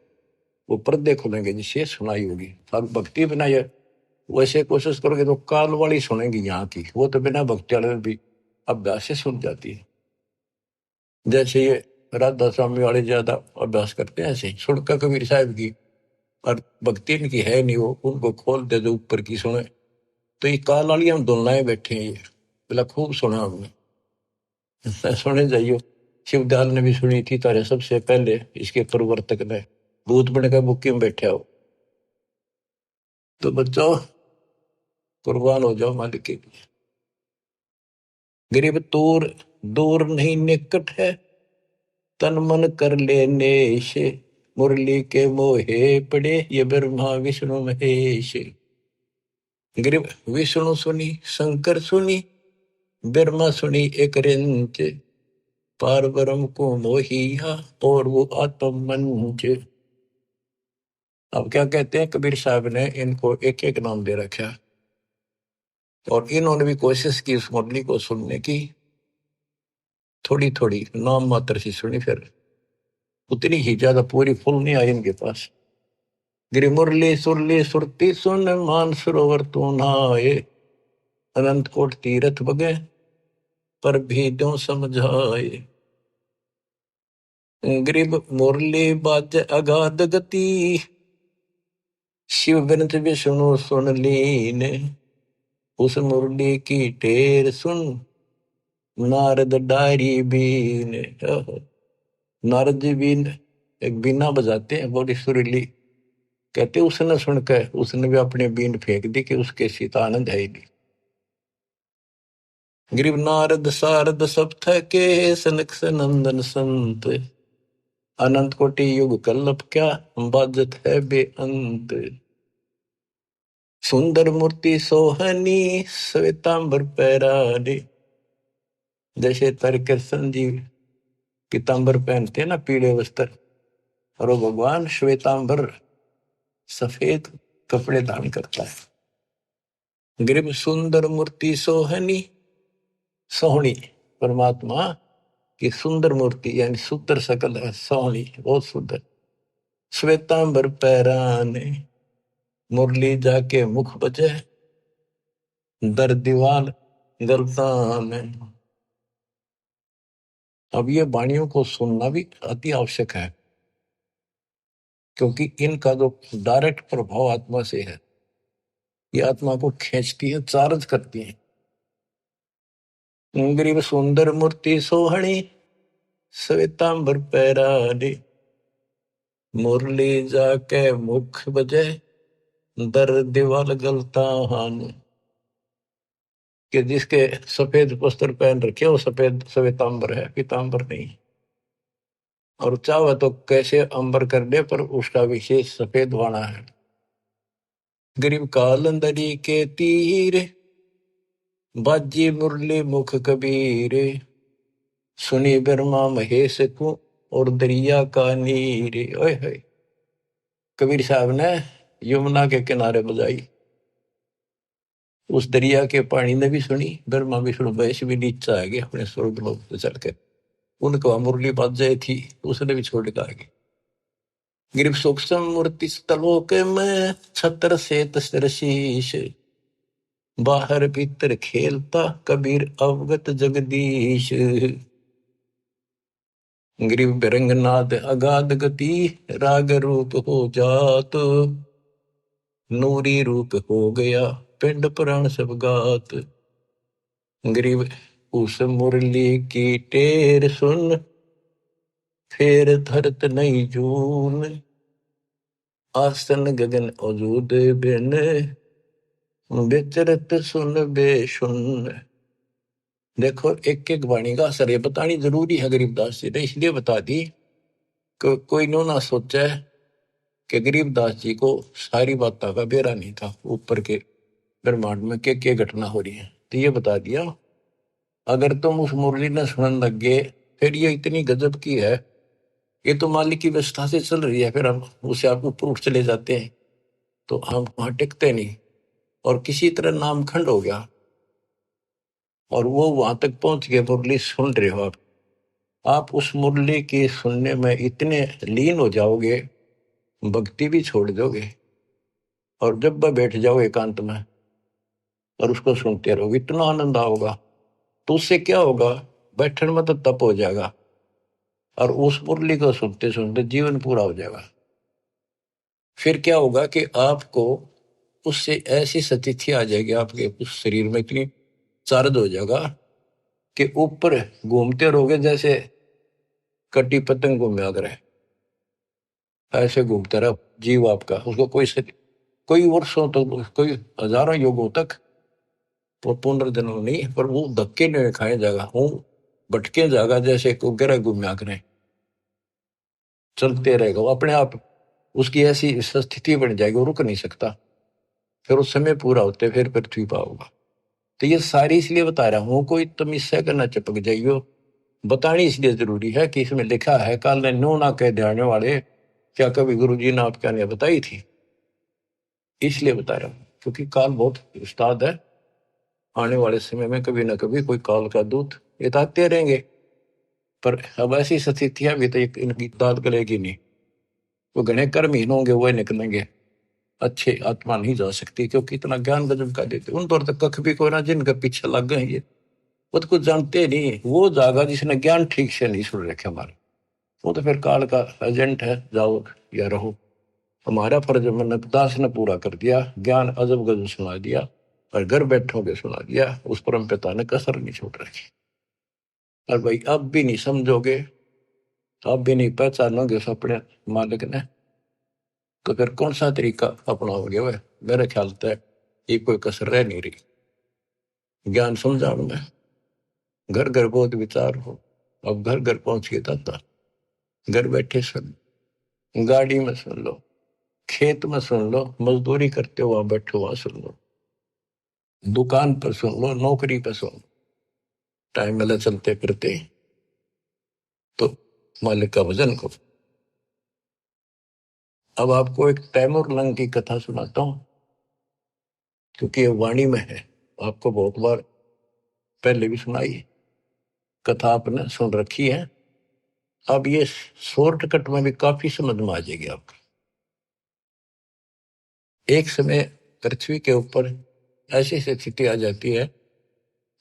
वो पर्दे खुलेंगे जिससे सुनाई होगी। अब भक्ति बिना ये वैसे कोशिश करोगे तो काल वाली सुनेंगी यहाँ की, वो तो बिना भक्ति वाले भी अभ्यास से सुन जाती है। जैसे ये राधा स्वामी वाले ज्यादा अभ्यास करते हैं, ऐसे सुनकर कबीर साहब की, और भक्ति इनकी है नहीं, वो उनको खोल दे जो ऊपर की सुने। तो ये काल वाली हम दुल्लाएं बैठे हैं, ये बोला खूब सुना हमने, सुने जाइयो। शिवदयाल ने भी सुनी थी तारे सबसे पहले, इसके प्रवर्तक ने, भूत बन के बुक्की में बैठे हो। तो बच्चों कुर्बान हो जाओ मालिक के लिए। गरीब दूर दूर नहीं निकट है, तन मन कर लेने से, मुरली के मोहे पड़े ये ब्रह्मा विष्णु महेश। गरीब विष्णु सुनी शंकर सुनी, ब्रह्मा सुनी एक रिंच, पार ब्रह्म को मोहिया और वो आत्म मंच। अब क्या कहते हैं कबीर साहब ने इनको एक एक नाम दे रखा, और इन्होंने भी कोशिश की उस मुरली को सुनने की, थोड़ी थोड़ी नाम मात्र से सुनी, फिर उतनी ही ज्यादा पूरी फुल नहीं आई इनके पास। गिरी मुरली सुरली सुरती सुन, मान सरोवर तू नहाए, अनंत कोट तीरथ बगे पर भी दो समझाए। गरीब मुरली बाज अगाध गति, शिव बिनत विष्णु सुन लीन, उस मुरली की टेर सुन नारद डारी बीन। नारद जी बीन एक बीना बजाते हैं बड़ी सुरीली, कहते उसने सुनकर उसने भी अपने बीन फेंक दी कि उसके सीत आनंद है ही नहीं। गिरिव नारद सारद सब थके, सनक सनंदन संत, अनंत कोटि युग कल्लप क्या बाजत है बेअंत। सुंदर मूर्ति सोहनी श्वेतांबर पैरानी, जैसे तर कृष्ण जी पीतांबर पहनते हैं ना, पीले वस्त्र, और वो भगवान श्वेतांबर सफेद कपड़े धारण करता है। गरीब सुंदर मूर्ति सोहनी, सोहनी परमात्मा की सुंदर मूर्ति यानी सुंदर शकल है, सोहनी बहुत सुंदर। श्वेतांबर पैराने, मुरली जाके मुख बजे, दर दीवाल गलता में। अब ये वाणियों को सुनना भी अति आवश्यक है, क्योंकि इनका जो डायरेक्ट प्रभाव आत्मा से है, ये आत्मा को खींचती है, चार्ज करती है। गरीब सुंदर मूर्ति सोहणी, श्वेतांबर पैराडे, मुरली जाके मुख बजे, दर दीवाल गलता हान। कि जिसके सफेद वस्त्र पहन रखे वो सफेद श्वेतांबर है, पीतांबर नहीं। और चाहे तो कैसे अंबर कर दे, पर उसका विशेष सफेद वाणा है। गरीब कालंदरी के तीर, बाजी मुरली मुख कबीर, सुनी ब्रह्मा महेश को, और दरिया का नीर। ओए होए, कबीर साहब ने यमुना के किनारे बजाई, उस दरिया के पानी ने भी सुनी, ब्रह्मा विष्णु महेश भी नीचे आ गए अपने स्वर्ग लोक से चलकर। उनको मुरली बाज जाए थी, उसने भी छोड़ के आ गए। गिरिव सूक्ष्म मूर्ति स्थलोक में, छत्र से तस्तर शीश, बाहर भीतर खेलता कबीर अवगत जगदीश। ग्रीव बिरंगनाद अगाध गति, राग रूप हो जात, नूरी रूप हो गया पिंड पुराण सब गात। ग्रीव उस मुरली की टेर सुन, फेर धरत नहीं जून, आसन गगन अजूद बिन, विचरत सुन बेसुन। देखो एक एक वाणी का असर ये बतानी जरूरी है गरीबदास जी ने, इसलिए बता दी कि कोई नो ना सोचा है कि गरीबदास जी को सारी बातों का बेरा नहीं था, ऊपर के ब्रह्मांड में क्या घटना हो रही है। तो ये बता दिया, अगर तुम उस मुरली ने सुनने लग गए, फिर ये इतनी गजब की है, ये तो मालिक की व्यवस्था से चल रही है, फिर हम उसे आप ऊपर उठ चले जाते हैं तो हम वहां टिकते नहीं, और किसी तरह नामखंड हो गया और वो वहां तक पहुंच गए। मुरली सुन रहे हो आप उस मुरली के सुनने में इतने लीन हो जाओगे, भक्ति भी छोड़ दोगे, और जब वह बैठ जाओ एकांत में और उसको सुनते रहोगे, इतना आनंद आओगा। तो उससे क्या होगा, बैठने में तो तप हो जाएगा, और उस मुरली को सुनते सुनते जीवन पूरा हो जाएगा। फिर क्या होगा कि आपको उससे ऐसी स्थिति आ जाएगी, आपके उस शरीर में इतनी चार्ज हो जाएगा कि ऊपर घूमते रहोगे जैसे कटी पतंग घूमे अगर है, ऐसे घूमता रहा जीव आपका। उसको कोई वर्षों तक, कोई हजारों युगों तक वो पुनर्जन्म नहीं, पर वो धक्के नहीं खाए जाएगा, हूँ भटके जाएगा, जैसे को गिरा घूमया करें, चलते रहेगा वो अपने आप। उसकी ऐसी स्थिति बन जाएगी, वो रुक नहीं सकता। फिर उस समय पूरा होते फिर पृथ्वी पर होगा। तो ये सारी इसलिए बता रहा हूँ, कोई तुम इससे करना चिपक जाइयो। बतानी इसलिए जरूरी है कि इसमें लिखा है, काल ने नो ना कह जाने वाले, क्या कभी गुरु जी ने आपके ने बताई थी, इसलिए बता रहा हूँ। क्योंकि काल बहुत उस्ताद है, आने वाले समय में कभी ना कभी कोई काल का दूत ये तो आते रहेंगे, पर अब ऐसी स्थितियां भी तो इनकी दाद गलेगी नहीं। वो घने कर्महीन होंगे, वो निकलेंगे, अच्छे आत्मा नहीं जा सकती, क्योंकि इतना ज्ञान गजब का देते उन पर तक कख भी कोई ना, जिनके पीछे लग गए ये वो तो कुछ जानते नहीं। वो जागा जिसने ज्ञान ठीक से नहीं सुन रखे हमारे, वो तो फिर काल का एजेंट है, जाओ या रहो। हमारा फर्ज मैंने दास ने पूरा कर दिया, ज्ञान अजब गजब सुना दिया, और घर बैठोगे सुना दिया, उस परम पिता ने कसर नहीं छोड़ रखी। और भाई अब भी नहीं समझोगे, अब भी नहीं पहचानोगे उस अपने मालिक ने, तो फिर कौन सा तरीका अपनाओगे। वह मेरे ख्याल से ये कोई कसर रह नहीं रही। ज्ञान समझाओ में घर घर बहुत विचार हो, अब घर घर पहुंच गया था, घर बैठे सुन, गाड़ी में सुन लो, खेत में सुन लो, मजदूरी करते हो वहां बैठो वहां सुन लो, दुकान पर सुन लो, नौकरी पर सुन लो, टाइम मिला चलते फिरते तो मालिक का भजन को। अब आपको एक तैमूर लंग की कथा सुनाता हूं, क्योंकि ये वाणी में है, आपको बहुत बार पहले भी सुनाई है, कथा आपने सुन रखी है। अब ये शॉर्टकट में भी काफी समझ में आ जाएगी आपको। एक समय पृथ्वी के ऊपर ऐसी स्थिति आ जाती है,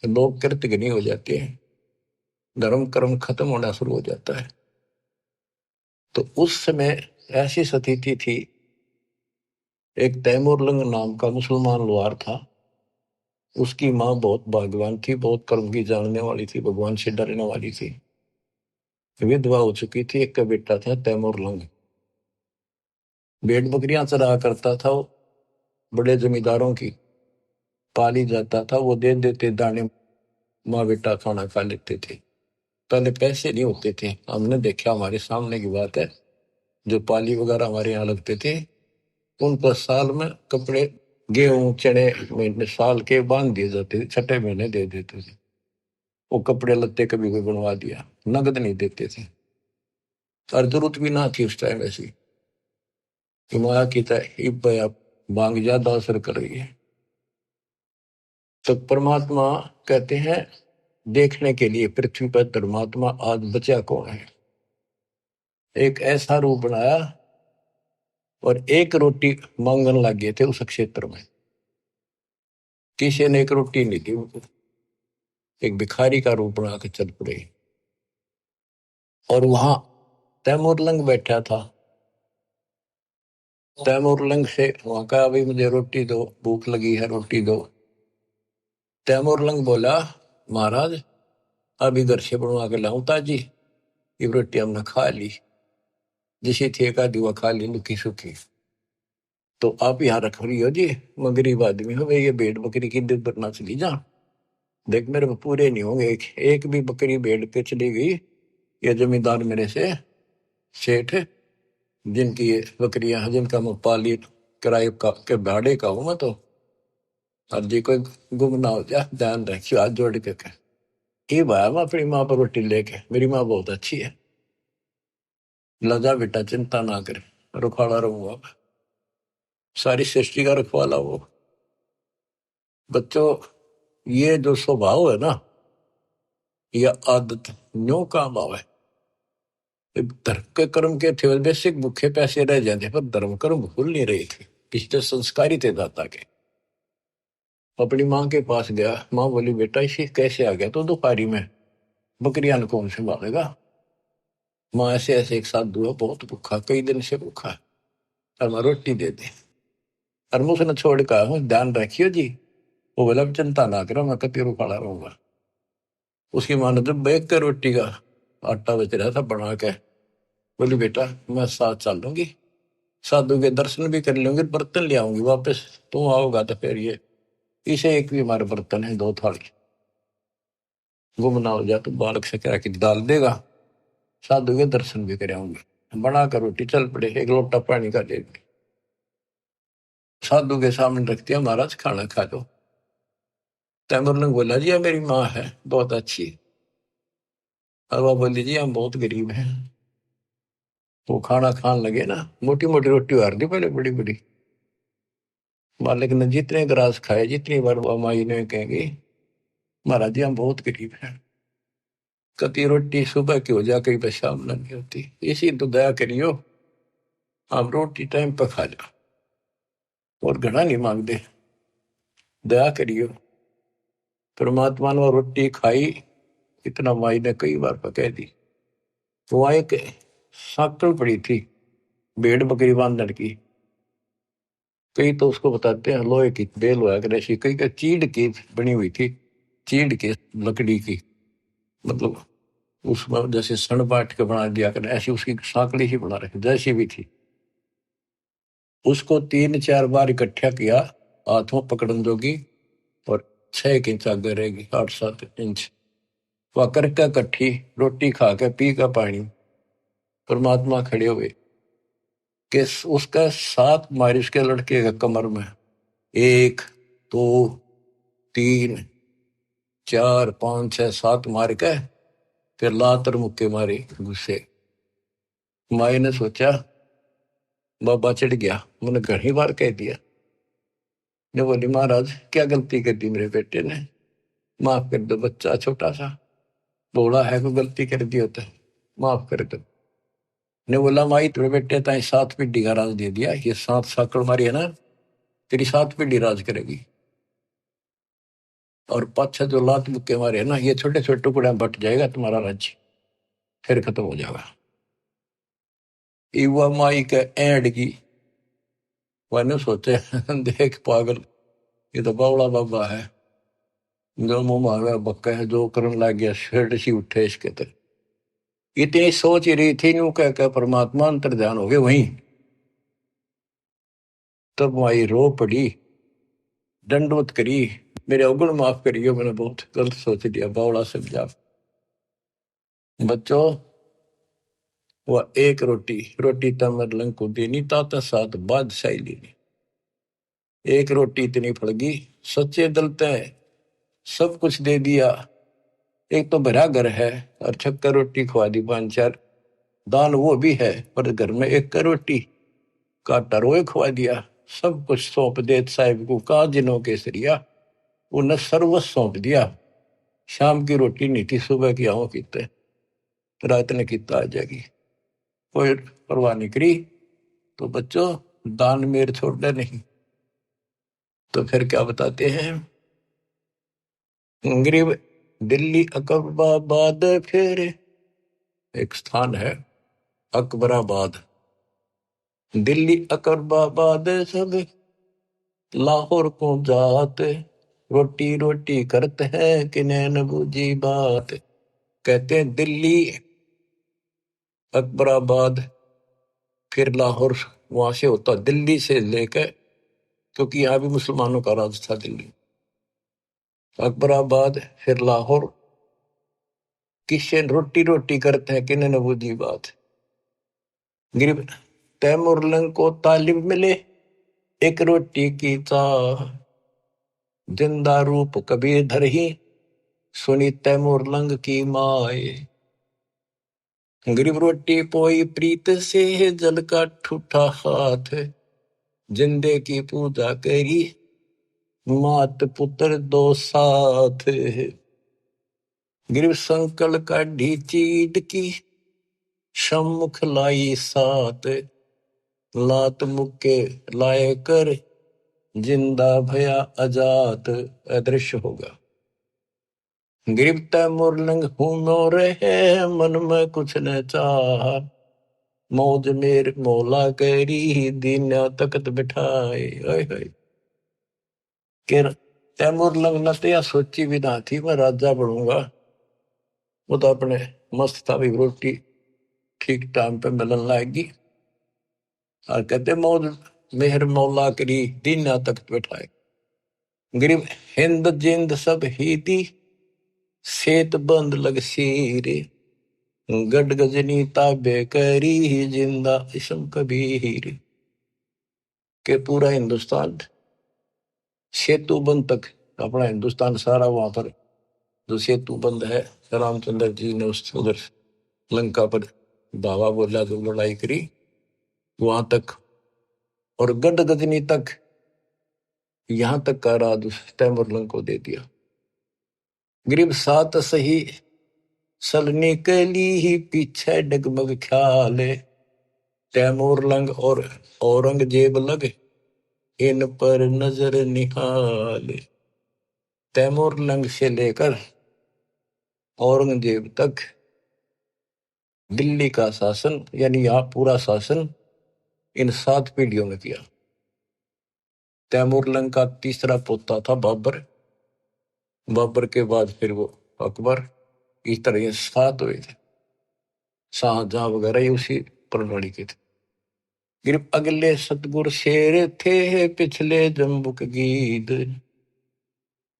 लोग कृतघ्नी हो जाते हैं, धर्म कर्म खत्म होना शुरू हो जाता है। तो उस समय ऐसी स्थिति थी, एक तैमूरलंग नाम का मुसलमान लोहार था, उसकी माँ बहुत भाग्यवान थी, बहुत कर्म की जानने वाली थी, भगवान से डरने वाली थी, विधवा हो चुकी थी, एक का बेटा था तैमूरलंग। भेड़ बकरियां चरा करता था वो, बड़े जमींदारों की पाली जाता था, वो दे देते दाने, माँ बेटा खाना खा लेते थे। पहले पैसे नहीं होते थे, हमने देखा, हमारे सामने की बात है, जो पाली वगैरह हमारे यहाँ लगते थे, उनको साल में कपड़े, गेहूं चने महीने साल के बांध दिए जाते थे, छठे महीने दे देते थे। वो कपड़े लत्ते कभी कोई बनवा दिया, नगद नहीं देते थे। और जरूरत भी ना थी उस टाइम ऐसी कि माया की आप मांग ज्यादा असर कर रही है। तो परमात्मा कहते हैं, देखने के लिए पृथ्वी पर धर्मात्मा आज बचा कौन है। एक ऐसा रूप बनाया और एक रोटी मांगने लग गए थे उस क्षेत्र में, किसी ने एक रोटी नहीं दी उनको, एक भिखारी का रूप बना के चल पड़े। और वहां तैमूरलंग बैठा था, तैमूरलंग से वहां कहा, भाई मुझे रोटी दो, भूख लगी है, रोटी दो। तैमूरलंग बोला, महाराज अब इधर से बनवा के लाऊं ताजी, ये रोटी हमने खा ली, जिसे थे का दिवा खा ली लुकी सुखी। तो आप यहाँ रख रही हो जी, मैं गरीब आदमी हूँ, ये भेड़ बकरी की दूध बरना चली जा, देख मेरे पूरे नहीं होंगे, एक भी बकरी भेड़ पे चली गई, ये जमींदार मेरे से सेठ, जिनकी ये बकरियां हैं, जिनका मैं पाली किराए का के भाड़े का हूं मैं, तो अब जी कोई गुम ना हो जाए, ध्यान रखियो, हाथ जोड़ के कह। ये भाया मैं अपनी माँ पर रोटी लेके, मेरी माँ बहुत अच्छी है, लजा बेटा चिंता ना करे, रुखाड़ा रहूंगा मैं, सारी सृष्टि का रखवाला वो। बच्चों, ये जो स्वभाव है ना, यह आदत न्यो काम आवे। धर्म के कर्म के थे बेसिक भूखे पैसे रह जाते, पर धर्म कर्म भूल नहीं रहे थे, पिछले संस्कारी थे दाता के। अपनी माँ के पास गया, माँ बोली, बेटा इसे कैसे आ गया तो दोपहरी में, बकरियां कौन संभालेगा। माँ ऐसे ऐसे, एक साधु है बहुत भूखा, कई दिन से भूखा है, और मैं रोटी दे दे। और मैं उसने छोड़ कर, ध्यान रखियो जी, वो बोला चिंता ना करो, मैं कति रुखाड़ा रहूंगा। उसकी माँ ने जब बैग के रोटी का आटा बच रहा था बना के, बोली बेटा मैं साथ चल लूंगी, साधु के दर्शन भी कर लूंगी, बर्तन ले आऊंगी वापस, तुम आओगा तो फिर ये इसे एक भी हमारे बर्तन है, 2 थाली, गुम ना हो जाए तो बालक से कह के डाल देगा, साधु के दर्शन भी कर आऊंगी। बना कर रोटी चल पड़े, एक लोटा पानी का दे दी, साधु के सामने रख दिया, महाराज खाना खा दो। तैमूर ने बोला, जी मेरी माँ है बहुत अच्छी। और वह बोली, जी हम बहुत गरीब हैं। वो खाना खान लगे ना, मोटी मोटी रोटी उतार दी पहले, बड़ी बड़ी। मालिक ने जितने ग्रास खाए, जितनी बार माई ने कहेंगे, महाराज जी हम बहुत गरीब हैं, कति रोटी सुबह की हो जा, कई पर शाम नहीं होती, इसी तो दया करियो, आप रोटी टाइम पर खा जाओ, और घना नहीं मांगते, दया करियो। परमात्मा ने रोटी खाई, इतना माई ने कई बार कह दी। वहां एक साकल पड़ी थी, भेड़ बकरी बांधने की, कई तो उसको बताते हैं लोहे की बेल हुआ करे, ऐसी कई का चीड़ की बनी हुई थी, चीड़ की लकड़ी की, मतलब उसमें जैसे सण बांट के बना दिया करे, ऐसी उसकी साकड़ी ही बना रखी जैसी भी थी। उसको 3-4 बार इकट्ठा किया, हाथों पकड़न जोगी, और 6 इंच आगे रहेगी, 8-7 इंच, वह करके इकट्ठी रोटी खा के पी का पानी, परमात्मा खड़े हुए कि उसका 7 मारी उसके लड़के के कमर में, 1 2 3 4 5 6 7 मार के फिर लातर मुक्के मारे गुस्से। माई ने सोचा बाबा चढ़ गया, मैंने घनी बार कह दिया। ने बोली, महाराज क्या गलती कर दी मेरे बेटे ने, माफ कर दो, बच्चा छोटा सा बोला है, कोई गलती कर दी होता है, माफ कर दो। ने बोला, माई तेरे बेटे ताई 7 पीढ़ी का राज दे दिया, ये 7 साकड़ मारी है ना, तेरी 7 पीढ़ी राज करेगी। और पाछा जो लात मुक्के मारे ना, ये छोटे छोटे टुकड़े में बट जाएगा तुम्हारा राज्य, फिर खत्म हो जाएगा। युवा माई के एंड की वह सोचे देख पागल, ये तो बावड़ा बाबा है, जो मुंह मांगा बक्का है, जो करने लग गया शेड सी उठे इसके तर। इतनी सोच ही रही थी यूं कह परमात्मा अंतर ध्यान हो गए वहीं। तब माई रो पड़ी, दंडवत करी, मेरे अवगुण माफ करियो, मैंने बहुत गलत सोच लिया, बावड़ा समझा। बच्चों, वह एक रोटी रोटी तमर लंग को देनी ताता साथ बादशाही लेनी। एक रोटी इतनी फड़गी, सच्चे दिल तय सब कुछ दे दिया। एक तो भरा घर है और छक्कर रोटी खवा दी 5-4, दान वो भी है, पर घर में एक रोटी का टरोए खवा दिया। सब कुछ सौंप दे साहिब को, कहा जिनों केसरिया, उन्हें सर्वस्व सौंप दिया। शाम की रोटी नहीं थी, सुबह की आओ कीते, रात ने किता आ जाएगी, कोई परवाह नहीं करी। तो बच्चों, दान मेर छोड़ना नहीं। तो फिर क्या बताते हैं, गरीब दिल्ली अकबराबाद, फिर एक स्थान है अकबराबाद, दिल्ली अकबराबाद सब लाहौर को जात, रोटी रोटी करते हैं कि नैन बूझी बात। कहते हैं दिल्ली अकबराबाद फिर लाहौर, वहां से होता दिल्ली से लेकर, क्योंकि यहाँ भी मुसलमानों का राज था दिल्ली। अकबराबाद फिर लाहौर, किससे रोटी रोटी करते हैं कि नैन बूझी बात। गरीब तैमूर लंग को तालिब मिले एक रोटी की चाह, जिंदा रूप कबीर धर ही सुनी तैमूर लंग की माए। गरीब रोटी पोई प्रीत से जल का ठूठा हाथ, जिंदे की पूजा करी मात पुत्र दो साथ। गरीब संकल का ढीचीड की सम्मुख लाई साथ, लात मुक्के लाए कर जिंदा भया अजात, अदृश्य होगा। गरीब तैमूर लंग हूं रहे मन में कुछ न चाह, मौज मेर मौला करी दीना तकत बिठाए। तैमूर लंग न तो या सोची भी ना थी मैं राजा बनूंगा, वो तो अपने मस्त था भी, रोटी ठीक टाइम पे मिलन लाएगी। और कहते मौज मेहर मौला करी दीना तकत बिठाए। गरीब हिंद जिंद सब ही दी सेत बंद लग सीरे, गड गजनी ताबे करी जिंदा इसम कबीर। के पूरा हिंदुस्तान सेतु बंद तक, अपना हिंदुस्तान सारा वहां पर जो सेतु बंद है, रामचंद्र जी ने उस उधर लंका पर धावा बोला, जो लड़ाई करी वहां तक, और गड गजनी तक, यहां तक का राज तैमूर लंग को दे दिया। गरीब सात सही सलनी के लिए पीछे डगमग ख्याल, तैमूर लंग और औरंगजेब लग इन पर नजर निहाल। तैमूर लंग से लेकर औरंगजेब तक दिल्ली का शासन, यानी यहाँ पूरा शासन इन 7 पीढ़ियों में किया। तैमूर लंग का तीसरा पोता था बाबर, बाबर के बाद फिर वो अकबर, इस तरह ये 7 हुए थे। शाहजहां वगैरह ये उसी प्रणाली के थे। फिर अगले सतगुर शेर थे पिछले जम्बुक गीत,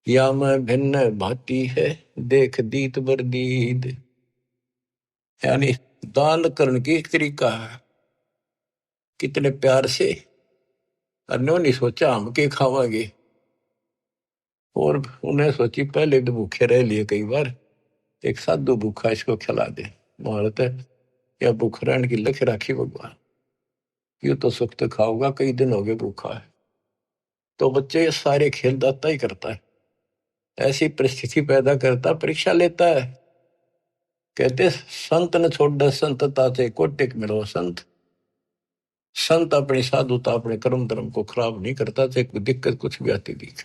या मैं भिन्न भाती है देख दीत बरदीद। यानी दान करने की एक तरीका है, कितने प्यार से, अन्यों नहीं सोचा हम के खावांगे, और उन्हें सोची पहले तो भूखे रह लिए कई बार, एक साधु भूखा इसको खिला दे, महारत है या भूख रहने की लख राखी भगवान, यू तो सुख तो खाऊंगा, कई दिन हो गए भूखा है। तो बच्चे ये सारे खेल दाता ही करता है, ऐसी परिस्थिति पैदा करता, परीक्षा लेता है। कहते संत ने छोड़ दे संतता से कोटिक मिलो संत, संत अपनी साधुता अपने कर्म धर्म को खराब नहीं करता, चाहे कोई दिक्कत कुछ भी आती दिख।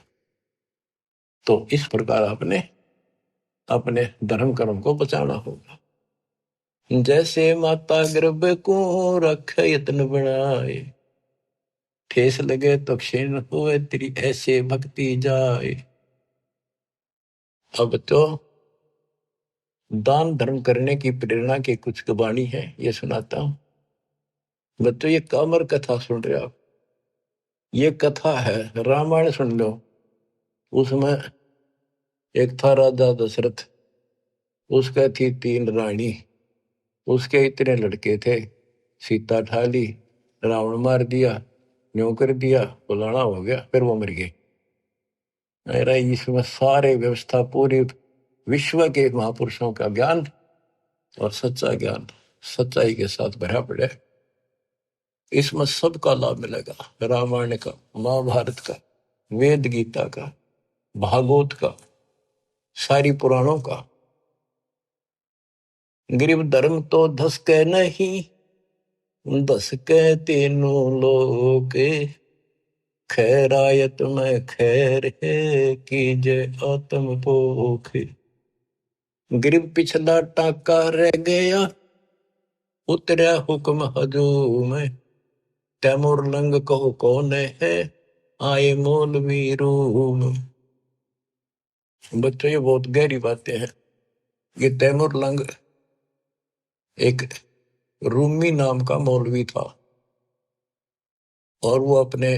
तो इस प्रकार आपने अपने धर्म कर्म को बचाना होगा। जैसे माता गर्भ को रख यत्न बनाए, ठेस लगे तो क्षीण हुए तेरी ऐसे भक्ति जाए। अब तो दान धर्म करने की प्रेरणा की कुछ वाणी है, ये सुनाता हूं। बच्चों ये कामर कथा सुन रहे हो आप, ये कथा है, रामायण सुन लो। उसमें एक था राजा दशरथ, उसका थी 3 रानी, उसके इतने लड़के थे, सीता ठा ली, रावण मार दिया, न्यों कर दिया, फलाना हो गया, फिर वो मर गए। मेरा इसमें सारे व्यवस्था पूरी विश्व के महापुरुषों का ज्ञान और सच्चा ज्ञान सच्चाई के साथ भरा पड़े। इसमें सबका लाभ मिलेगा, रामायण का, महाभारत का, वेद गीता का, भागवत का, सारी पुराणों का। गरीब धर्म तो धस के नहीं, धस के तीनों लोग, खैरायत में खैर है कीजे आत्म पोख। गरीब पिछला टाका रह गया, उतरा हुक्म हजूम, तैमूर लंग कहो कौन है, आए मौलवी रूम। बच्चों ये बहुत गहरी बातें हैं। ये तैमूर लंग एक रूमी नाम का मौलवी था, और वो अपने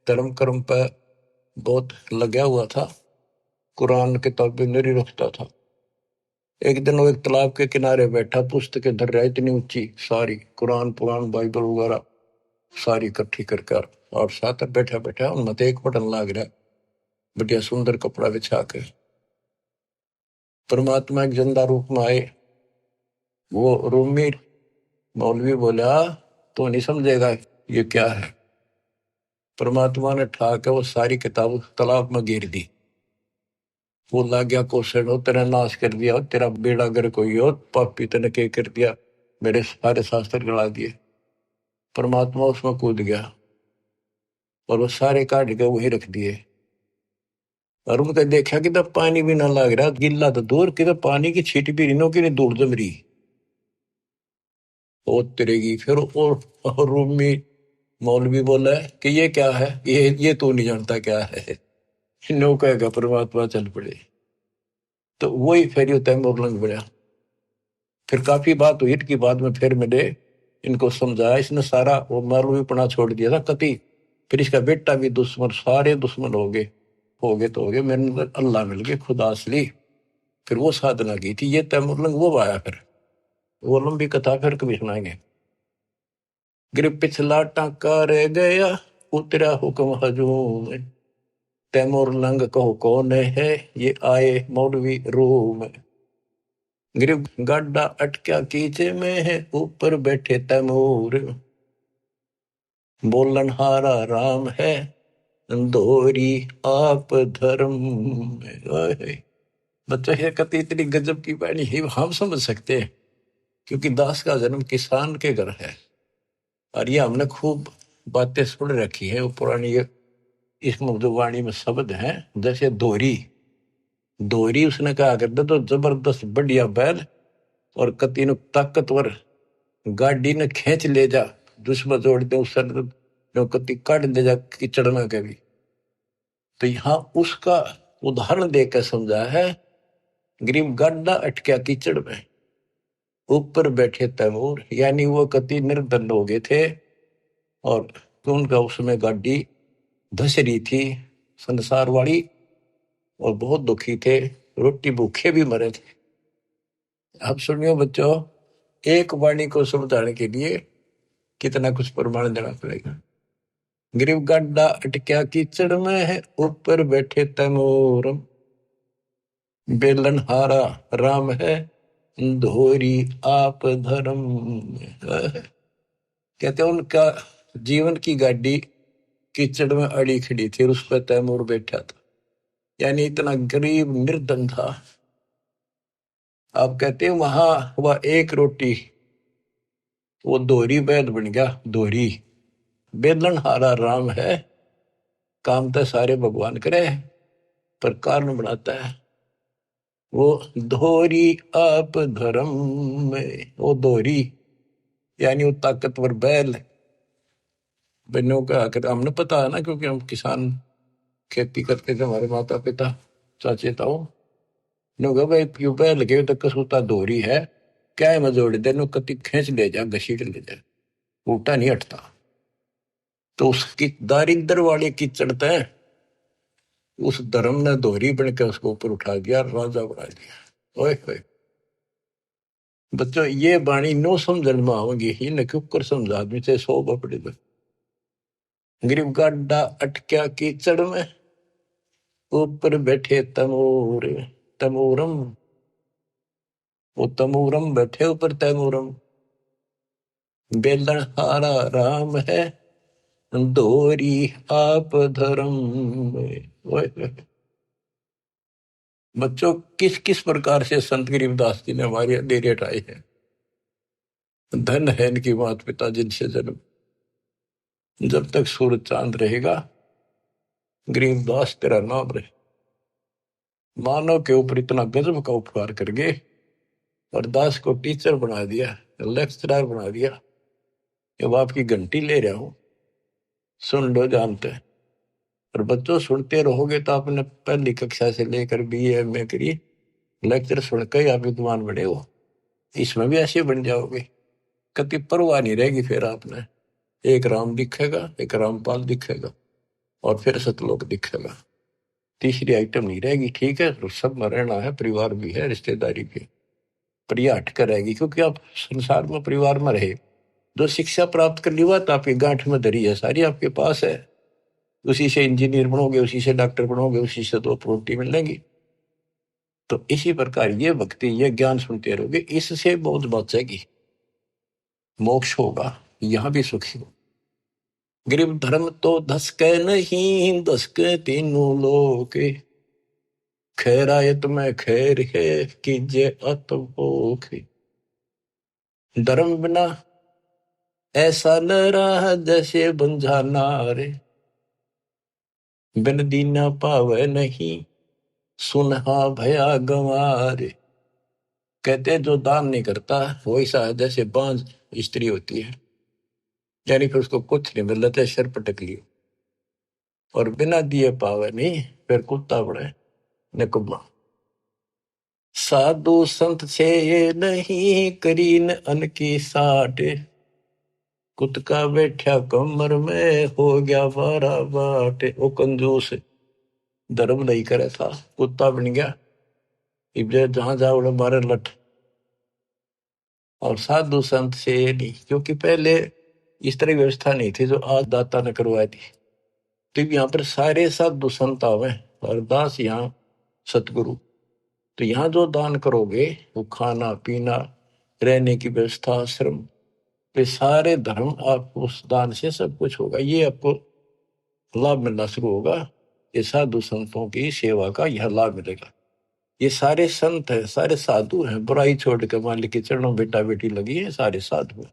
धर्म कर्म पर बहुत लगा हुआ था, कुरान किताबें नहीं रखता था। एक दिन वो एक तालाब के किनारे बैठा, पुस्तकें धर रहा, इतनी ऊंची सारी, कुरान पुराण बाइबल वगैरह सारी इकट्ठी करके, और साथ बैठा बैठा उनमें एक बटन लाग रहा, बढ़िया सुंदर कपड़ा बिछा के। परमात्मा एक जिंदा रूप में आए। वो रूमी मौलवी बोला, तो नहीं समझेगा ये क्या है। परमात्मा ने ठाके वो सारी किताब तालाब में गिर दी। वो लग गया क्वेश्चन, हो तेरा नाश कर दिया, हो तेरा बेड़ा गर कोई हो, पापी तने के कर दिया, मेरे सारे शास्त्र गला दिए। परमात्मा उसमें कूद गया और वो सारे काट के वहीं रख दिए। और उनका देखा कि तब पानी भी ना लग रहा, गिल्ला तो दूर कि पानी की छीट भी रिनो की दूर जम रही वो तिरेगी। फिर और रूम में मौलवी बोला है कि ये क्या है, ये तू नहीं जानता क्या है। नो कहेगा परमात्मा चल पड़े। तो वही फिर ये तैमूर लंग बना। फिर काफी बात हुई कि बाद में फिर मैंने इनको समझाया, इसने सारा वो मौलवी पना छोड़ दिया था कति। फिर इसका बेटा भी दुश्मन, सारे दुश्मन हो गए तो हो गए, मेरे अंदर अल्लाह मिल गए, खुदा असली। फिर वो साधना की थी, ये तैमूर लंग वो आया। फिर वो लंबी कथा फिर कभी सुनाएंगे। गिर पिछला टाका रह गया, उतरा हुक्म हजूम, तैमूर लंग कहो कौन है, ये आए मौलवी रूम। गिर गाडा अटक्या कीचे में है, ऊपर बैठे तैमूर, बोलन हारा राम है, दोहरी आप धर्म। बच्चों ये कति इतनी गजब की बाणी है, हम समझ सकते हैं, क्योंकि दास का जन्म किसान के घर है। और ये हमने खूब बातें सुन रखी है, वो पुरानी इसमें जो वाणी में शब्द है, जैसे दोहरी उसने कहा करते तो जबरदस्त बढ़िया बैल और कति नु ताकतवर गाड़ी ने खींच ले जा, दुश्मन जोड़ दे उस कति काट ले जा कीचड़ में कभी। तो यहाँ उसका उदाहरण देकर समझा है, गरीब गाड्डा अटक्या कीचड़ में, ऊपर बैठे तैमूर, यानी वो कति निर्धन हो गए थे और तो उनका उसमें गाड़ी धस रही थी संसार वाली, और बहुत दुखी थे, रोटी भूखे भी मरे थे। अब सुनियो बच्चों, एक वाणी को समझाने के लिए कितना कुछ प्रमाण देना पड़ेगा। गरीब गड्ढा अटक्या कीचड़ में है, ऊपर बैठे तैमूर, बेलन हारा राम है, धोरी आप धर्म। कहते उनका जीवन की गाड़ी कीचड़ में अड़ी खड़ी थी, उस पर तैमूर बैठा था, यानी इतना गरीब निर्धन था। आप कहते हैं वहां वह एक रोटी, वो दोहरी बैद बन गया। दोहरी बेलन हारा राम है, काम तो सारे भगवान करे, पर कारण बनाता है वो धोरी आप धर्म में। वो धोरी यानी वो ताकतवर बैल बनो का आकर हमने पता है ना, क्योंकि हम किसान खेती करते थे, हमारे माता पिता चाचे ताऊ नो भाई क्यों बैल लगे तो कसूता धोरी है क्या है मजोड़ दे नो कति खींच ले जा घसीट ले जा, उल्टा नहीं हटता। तो उसकी दारिद्र वाले की चढ़ता है, उस धर्म ने दोहरी बन के उसको ऊपर उठा दिया, राजा बना दिया। ओए होए बच्चों, ये बाणी नो समझन में आओगी ही न क्यों कर समझा आदमी से 100 बपड़े में। गरीब गाड्डा अटक्या कीचड़ में, ऊपर बैठे तमोर तमोरम। वो तमोरम बैठे ऊपर तमोरम, बेलन हारा राम है दोरी आप धर्म में। ओए होए बच्चों, किस किस प्रकार से संत गरीबदास जी ने हमारी अंधेरी हटाई है। धन है इनकी माता पिता जिनसे जन्म, जब तक सूरज चांद रहेगा गरीबदास तेरा नाम रहे। मानव के ऊपर इतना गजब का उपकार कर गए और दास को टीचर बना दिया, लेक्चरर बना दिया कि अब आपकी घंटी ले रहा हूं, सुन लो जानते हैं। और बच्चों सुनते रहोगे तो आपने पहली कक्षा से लेकर BA MA करी, लेक्चर सुनकर ही आप विद्वान बने हो। इसमें भी ऐसे बन जाओगे, कति परवाह नहीं रहेगी। फिर आपने एक राम दिखेगा, एक रामपाल दिखेगा और फिर सतलोक दिखेगा, तीसरी आइटम नहीं रहेगी। ठीक है, तो सब में रहना है, परिवार भी है, रिश्तेदारी भी है, पर यह हटकर रहेगी क्योंकि आप संसार में परिवार में रहे। जो शिक्षा प्राप्त कर ली बात आपकी गांठ में धरी है, सारी आपके पास है। उसी से इंजीनियर बनोगे, उसी से डॉक्टर बनोगे, उसी से तो प्रॉपर्टी मिलेगी। तो इसी प्रकार ये भक्ति, ये ज्ञान सुनते रहोगे, इससे बहुत बचेगी, मोक्ष होगा, यहां भी सुखी हो। गरीब धर्म तो धसके नहीं, धसके तीनों लोग, खैरायत में खैर है कीजिए अतभोग। धर्म बिना ऐसा न रहा जैसे बंझा नारे, बिन दीना पावे नहीं सुनहा भया गंवारे। कहते हैं जो दान नहीं करता वो ऐसा है जैसे बांझ स्त्री होती है, यानी फिर उसको कुछ नहीं मिल रहा, सिर पटक लियो। और बिना दिए पावे नहीं, फिर कुत्ता बड़े निकम्मा। साधु संत से नहीं करीन अन की साठ, कुत्ता बैठा कमर में हो गया 12 बाट। वो कंजूस धर्म नहीं करे था, कुत्ता बन गया, इब्जे जहां जाओ मारे लठ। और साधु संत से नहीं, क्योंकि पहले इस तरह व्यवस्था नहीं थी जो आज दाता ने करवाई थी। तो यहाँ पर सारे साधु संत आवे और दास यहाँ सतगुरु। तो यहाँ जो दान करोगे वो खाना पीना रहने की व्यवस्था आश्रम, ये सारे धर्म आप उस दान से सब कुछ होगा, ये आपको लाभ मिलना शुरू होगा। ये साधु संतों की सेवा का यह लाभ मिलेगा। ये सारे संत है, सारे साधु हैं, बुराई छोड़ के मालिक के चरणों बेटा बेटी लगी है, सारे साधु हैं।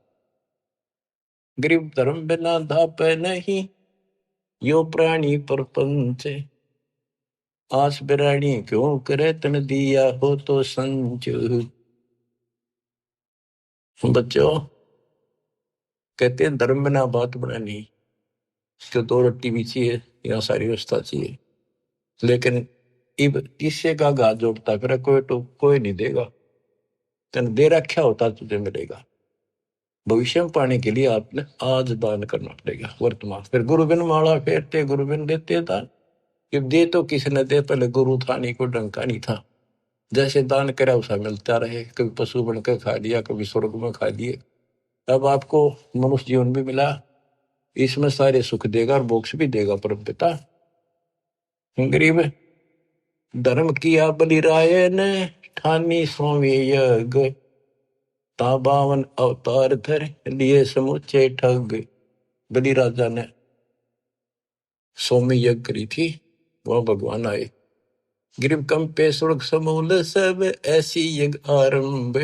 गरीब धर्म बिना धाप नहीं, यो प्राणी परपंच, आस बिरानी क्यों करे तन दिया हो तो संच। बच्चों कहते हैं धर्म बिना बात बनानी, इसको 2 रोटी भी चाहिए, यहाँ सारी व्यवस्था चाहिए, लेकिन इब किससे का घात जोड़ता फिर कोई तो कोई नहीं देगा, तेन दे रखा होता तुझे मिलेगा। भविष्य में पाने के लिए आपने आज दान करना पड़ेगा वर्तमान। फिर गुरु बिन माला फेरते गुरु बिन देते दान, कि दे तो किसी ने दे, पहले गुरु था नहीं, कोई डंका नहीं था, जैसे दान करा उसा मिलता रहे। कभी पशु बनकर खा लिया, कभी स्वर्ग में खा लिए, अब आपको मनुष्य जीवन भी मिला, इसमें सारे सुख देगा और मोक्ष भी देगा परम पिता। गरीब धर्म किया बलिराय ने ठानी स्वामी यज्ञ, ता 52 अवतार धर लिए समुचे ठग। बलि राजा ने सोमी यज्ञ करी थी, वह भगवान आए। गिरिव कंपे स्वर्ग समूल सब ऐसी यज्ञ आरंभ,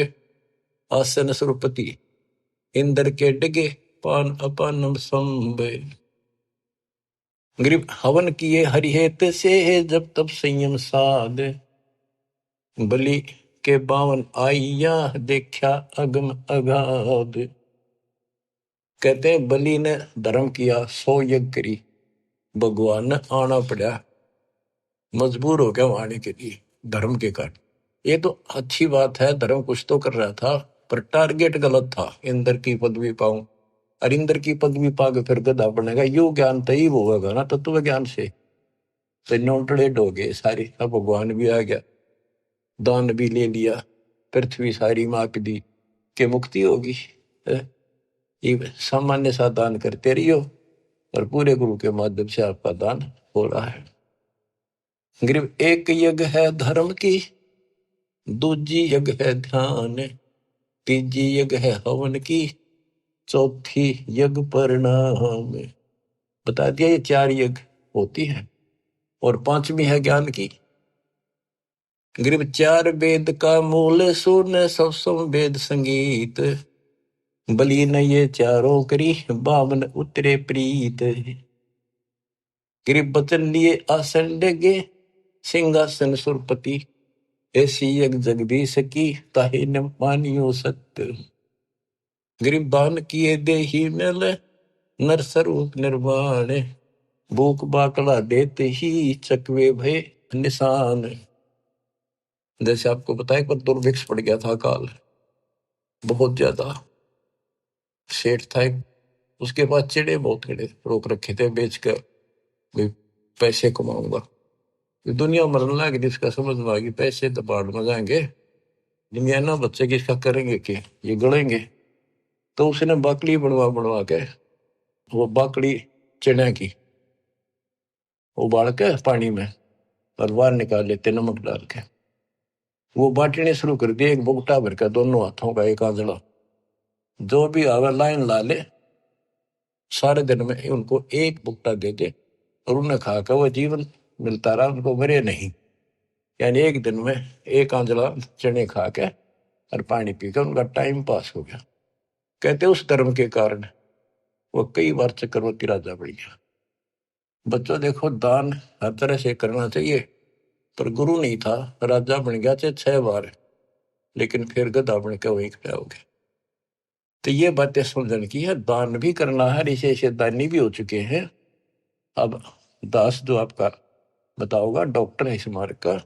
आसन सुरपति इंद्र के डिगे पान अपानम संभ। गरीब हवन किए हरिहेत से जब तब संयम साध, बलि के बावन आइया देखा अगम अगाध। कहते हैं बलि ने धर्म किया, 100 यज्ञ करी, भगवान ने आना पड़ा, मजबूर हो गया वहां आने के लिए धर्म के कारण। ये तो अच्छी बात है, धर्म कुछ तो कर रहा था, पर टारगेट गलत था। इंद्र की पदवी पाऊं, और इंद्र की पदवी पाके फिर गधा बनेगा, यो ज्ञान तय होगा ना तत्व ज्ञान से। तो नोटड़े हो गए सारी, अब भगवान भी आ गया, दान भी ले लिया, पृथ्वी सारी माप दी के मुक्ति होगी। ये सामान्य सा दान करते रहियो, और पूरे गुरु के माध्यम से आपका दान हो रहा है। गरीब एक यज्ञ है धर्म की, दूजी यज्ञ है ध्यान, तीजी यज्ञ है हवन की, चौथी यज्ञ परिणाम। बता दिया ये 4 यज्ञ होती है, और 5वीं है ज्ञान की। गरीब 4 वेद का मूल सुन, सब वेद संगीत, बलि न ये चारों करी, बामन उतरे प्रीत। गरीब बचन लिए आसन डेगे, सिंहासन सुरपति, ऐसी यज्ञ जगदीश की, ताहि न मानियो सत्य। गरीब दान किए देही मिल, नर स्वरूप निर्वाण, भूख बाकड़ा देते ही, चकवे भय निशान। जैसे आपको बताया, पर दुर्भिक्ष पड़ गया था काल, बहुत ज्यादा। सेठ था एक, उसके पास चिड़े बहुत खड़े रोक रखे थे बेच कर, भाई पैसे कमाऊंगा। दुनिया मरने लगी, इसका समझ में आ गई पैसे तो बाढ़ में जाएंगे, दुनिया ना बच्चे की इसका करेंगे कि ये गड़ेंगे। तो उसने बाकड़ी बनवा बनवा के, वो बाकड़ी चने की उबाल के पानी में और बाहर निकाल लेते नमक डाल के, वो बांटने शुरू कर दिए, एक बुगटा भर के दोनों हाथों का एक आंजला, जो भी आवे लाइन ला ले, सारे दिन में उनको एक बुगटा दे दे, और उन्हें खा कर वो जीवन मिलता रहा, उनको मरे नहीं। यानी एक दिन में एक आंजला चने खा के और पानी पीकर उनका टाइम पास हो गया। कहते उस धर्म के कारण वो कई बार चक्रवर्ती राजा बन गया। बच्चों देखो, दान हर तरह से करना चाहिए, पर गुरु नहीं था, राजा बन गया चाहे 6 बार, लेकिन फिर गधा बन के वहीं खड़े हो गए। तो ये बातें समझने की है, दान भी करना है, ऐसे ऐसे दानी भी हो चुके हैं। अब दास जो आपका बताओगा, डॉक्टर है इस मार्ग का,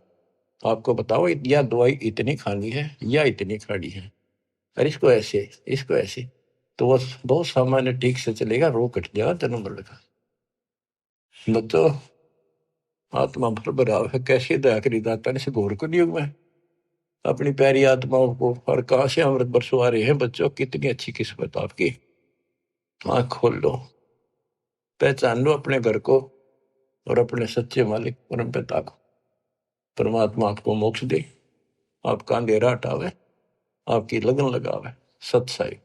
आपको बताओ या दवाई इतनी खानी है या इतनी खानी है, और इसको ऐसे, तो बस बहुत सामान्य ठीक से चलेगा, रोग कट जाएगा जन्म मरण का। बच्चों, आत्मा भर भराव है, कैसे दया करी दाता ने, इस घोर को युग में अपनी प्यारी आत्माओं को, और कहां से अमृत बरसवा रहे हैं। बच्चों, कितनी अच्छी किस्मत आपकी। आंख खोल लो, पहचान लो अपने घर को और अपने सच्चे मालिक परम पिता को। परमात्मा आपको मोक्ष दे, आपका अंधेरा हटावे, आपकी लगन लगावे। सत साई।